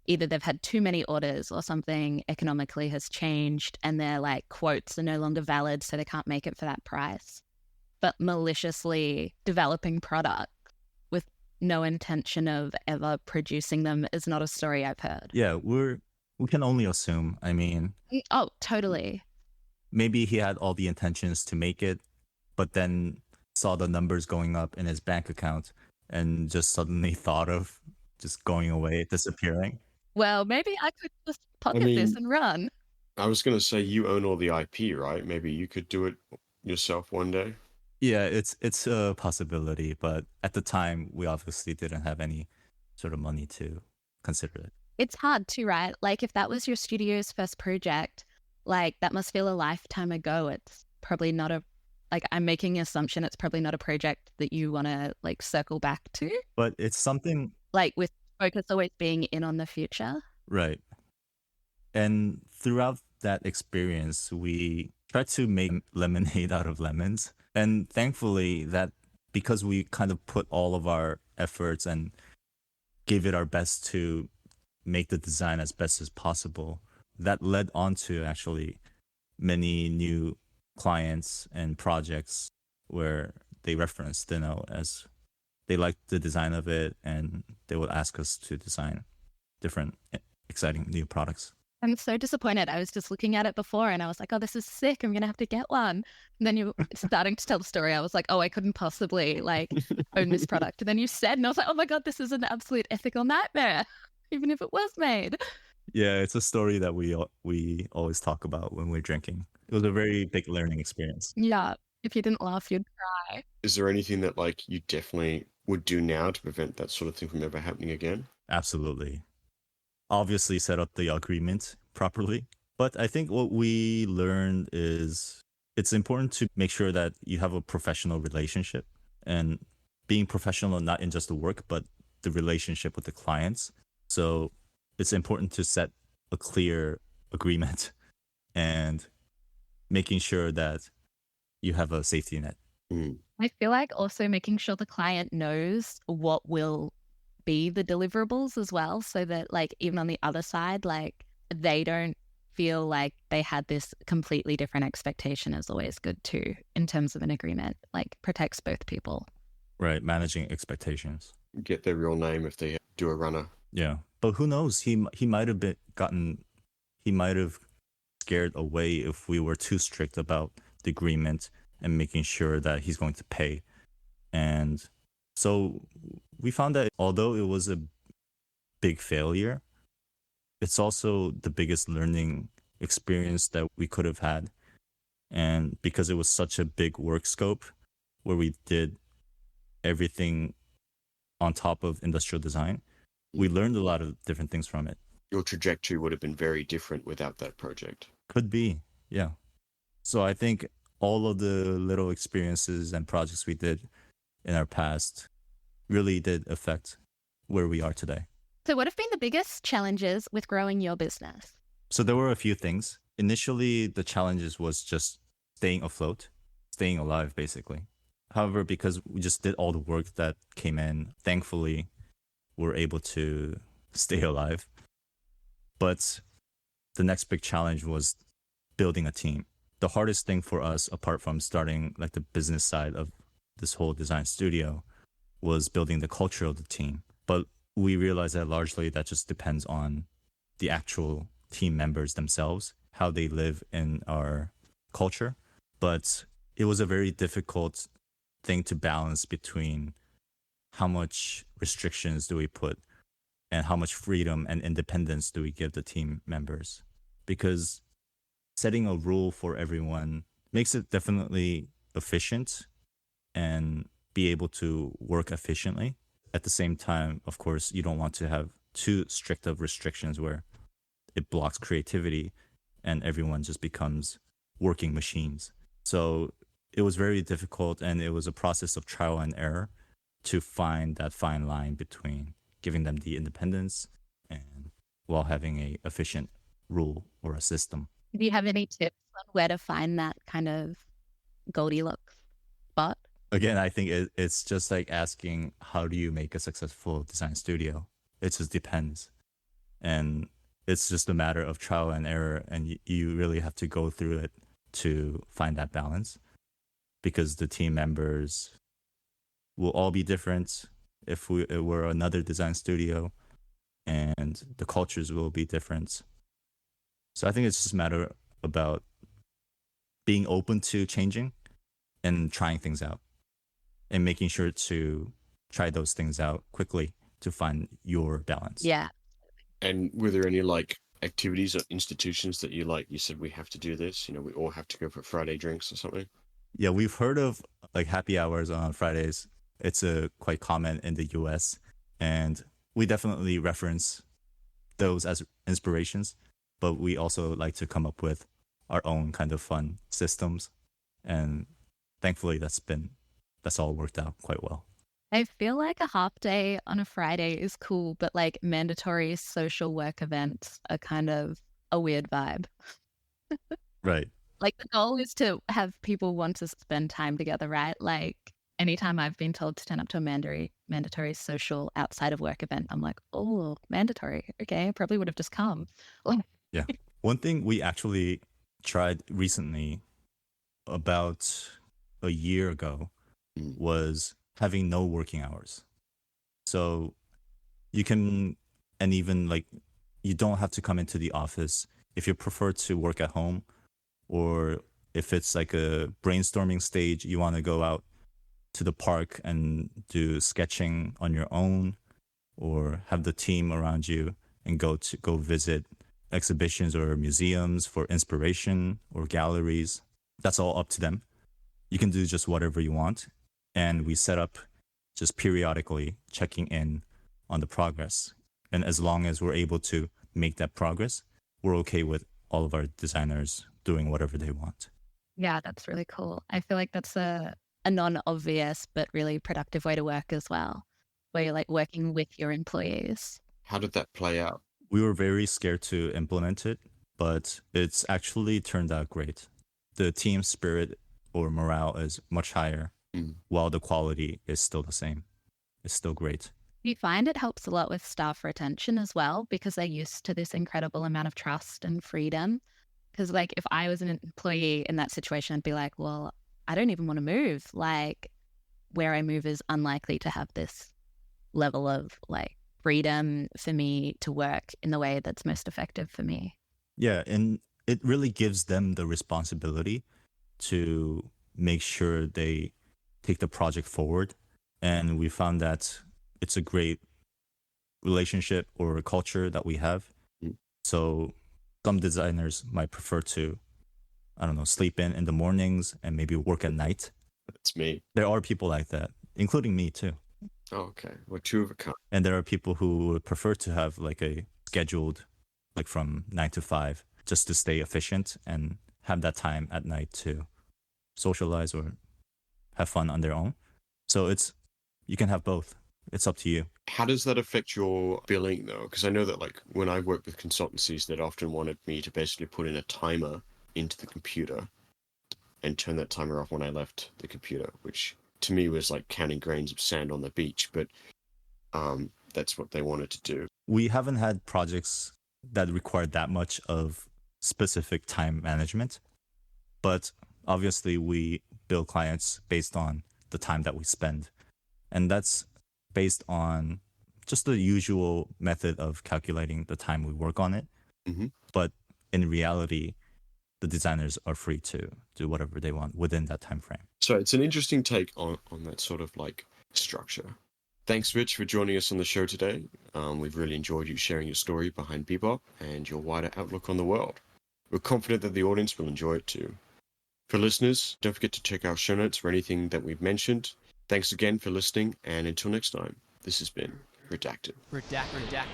either they've had too many orders or something economically has changed and their like quotes are no longer valid, so they can't make it for that price. But maliciously developing product with no intention of ever producing them is not a story I've heard. Yeah, we can only assume. I mean, Oh, totally. maybe he had all the intentions to make it, but then saw the numbers going up in his bank account and just suddenly thought of just going away, disappearing. Well, maybe I could just pocket this mean- and run. I was going to say you own all the IP, right? Maybe you could do it yourself one day. Yeah, it's a possibility, but at the time we obviously didn't have any sort of money to consider it. It's hard too, right? Like if that was your studio's first project, like that must feel a lifetime ago. It's probably not a, like I'm making an assumption it's probably not a project that you want to like circle back to, But it's something, like with focus always being in on the future. right? And throughout that experience, we tried to make lemonade out of lemons. And thankfully, that because we kind of put all of our efforts and gave it our best to make the design as best as possible, that led on to actually many new clients and projects where they referenced, as they liked the design of it and they would ask us to design different exciting new products. I'm so disappointed. I was just looking at it before and I was like, oh, this is sick. I'm going to have to get one. And then you were starting to tell the story. I was like, oh, I couldn't possibly like own this product. And then you said, and I was like, oh my God, this is an absolute ethical nightmare, even if it was made. Yeah, it's a story that we always talk about when we're drinking. It was a very big learning experience. Yeah. If you didn't laugh, you'd cry. Is there anything that like you definitely would do now to prevent that sort of thing from ever happening again? Absolutely. Obviously set up the agreement properly. But I think what we learned is it's important to make sure that you have a professional relationship, and being professional not in just the work, but the relationship with the clients. So it's important to set a clear agreement and making sure that you have a safety net. I feel like also making sure the client knows what will be the deliverables as well, so that like even on the other side, like they don't feel like they had this completely different expectation is always good too in terms of an agreement, like protects both people. Right, managing expectations. Get their real name if they do a runner. Yeah, but who knows? He might have he might have scared away if we were too strict about the agreement and making sure that he's going to pay. And so we found that although it was a big failure, it's also the biggest learning experience that we could have had. And because it was such a big work scope where we did everything on top of industrial design, we learned a lot of different things from it. Your trajectory would have been very different without that project. Could be, yeah. So I think all of the little experiences and projects we did in our past really did affect where we are today. So what have been the biggest challenges with growing your business? So there were a few things. Initially, the challenges was just staying afloat, staying alive, basically. However, because we just did all the work that came in, thankfully, we're able to stay alive. But the next big challenge was building a team. The hardest thing for us, apart from starting like the business side of this whole design studio, was building the culture of the team. But we realized that largely that just depends on the actual team members themselves, how they live in our culture. But it was a very difficult thing to balance between how much restrictions do we put and how much freedom and independence do we give the team members. Because setting a rule for everyone makes it definitely efficient and be able to work efficiently. At the same time, of course, you don't want to have too strict of restrictions where it blocks creativity and everyone just becomes working machines. So it was very difficult, and it was a process of trial and error to find that fine line between giving them the independence and while having a efficient rule or a system. Do you have any tips on where to find that kind of Goldilocks spot? Again, I think it's just like asking, how do you make a successful design studio? It just depends. And it's just a matter of trial and error, and you really have to go through it to find that balance, because the team members will all be different if it were another design studio, and the cultures will be different. So I think it's just a matter about being open to changing and trying things out and making sure to try those things out quickly to find your balance. Yeah. And were there any like activities or institutions that you said we have to do this, we all have to go for Friday drinks or something? Yeah, we've heard of like happy hours on Fridays. It's quite common in the US, and we definitely reference those as inspirations, but we also like to come up with our own kind of fun systems, and thankfully that's all worked out quite well. I feel like a half day on a Friday is cool, but like mandatory social work events are kind of a weird vibe. Right. Like the goal is to have people want to spend time together, right? Like anytime I've been told to turn up to a mandatory social outside of work event, I'm like, oh, mandatory. Okay, I probably would have just come. Yeah. One thing we actually tried recently, about a year ago, was having no working hours. So you can, and even like, you don't have to come into the office if you prefer to work at home, or if it's like a brainstorming stage, you want to go out to the park and do sketching on your own, or have the team around you and go visit exhibitions or museums for inspiration, or galleries. That's all up to them. You can do just whatever you want. And we set up just periodically checking in on the progress. And as long as we're able to make that progress, we're okay with all of our designers doing whatever they want. Yeah, that's really cool. I feel like that's a non-obvious but really productive way to work as well, where you're like working with your employees. How did that play out? We were very scared to implement it, but it's actually turned out great. The team spirit or morale is much higher, while the quality is still the same. It's still great. You find it helps a lot with staff retention as well, because they're used to this incredible amount of trust and freedom. Because like if I was an employee in that situation, I'd be like, well, I don't even want to move. Like where I move is unlikely to have this level of like freedom for me to work in the way that's most effective for me. Yeah, and it really gives them the responsibility to make sure they take the project forward. And we found that it's a great relationship or culture that we have. So some designers might prefer to, I don't know, sleep in the mornings and maybe work at night. That's me. There are people like that, including me too. Oh, okay. We're two of a kind. And there are people who would prefer to have like a scheduled, like from 9 to 5, just to stay efficient and have that time at night to socialize or have fun on their own. So you can have both. It's up to you. How does that affect your billing though? Because I know that like when I've worked with consultancies, they'd often wanted me to basically put in a timer into the computer and turn that timer off when I left the computer, which to me was like counting grains of sand on the beach, but that's what they wanted to do. We haven't had projects that require that much of specific time management, but obviously we bill clients based on the time that we spend. And that's based on just the usual method of calculating the time we work on it. Mm-hmm. But in reality, the designers are free to do whatever they want within that time frame. So it's an interesting take on that sort of like structure. Thanks, Rich, for joining us on the show today. We've really enjoyed you sharing your story behind BEBOP and your wider outlook on the world. We're confident that the audience will enjoy it too. For listeners, don't forget to check our show notes for anything that we've mentioned. Thanks again for listening, and until next time, this has been Redacted. Redacted.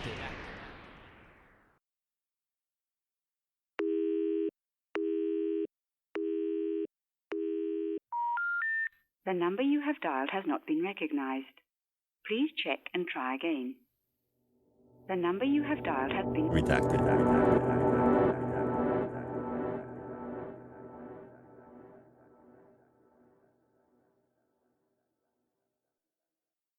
The number you have dialed has not been recognized. Please check and try again. The number you have dialed has been Redacted.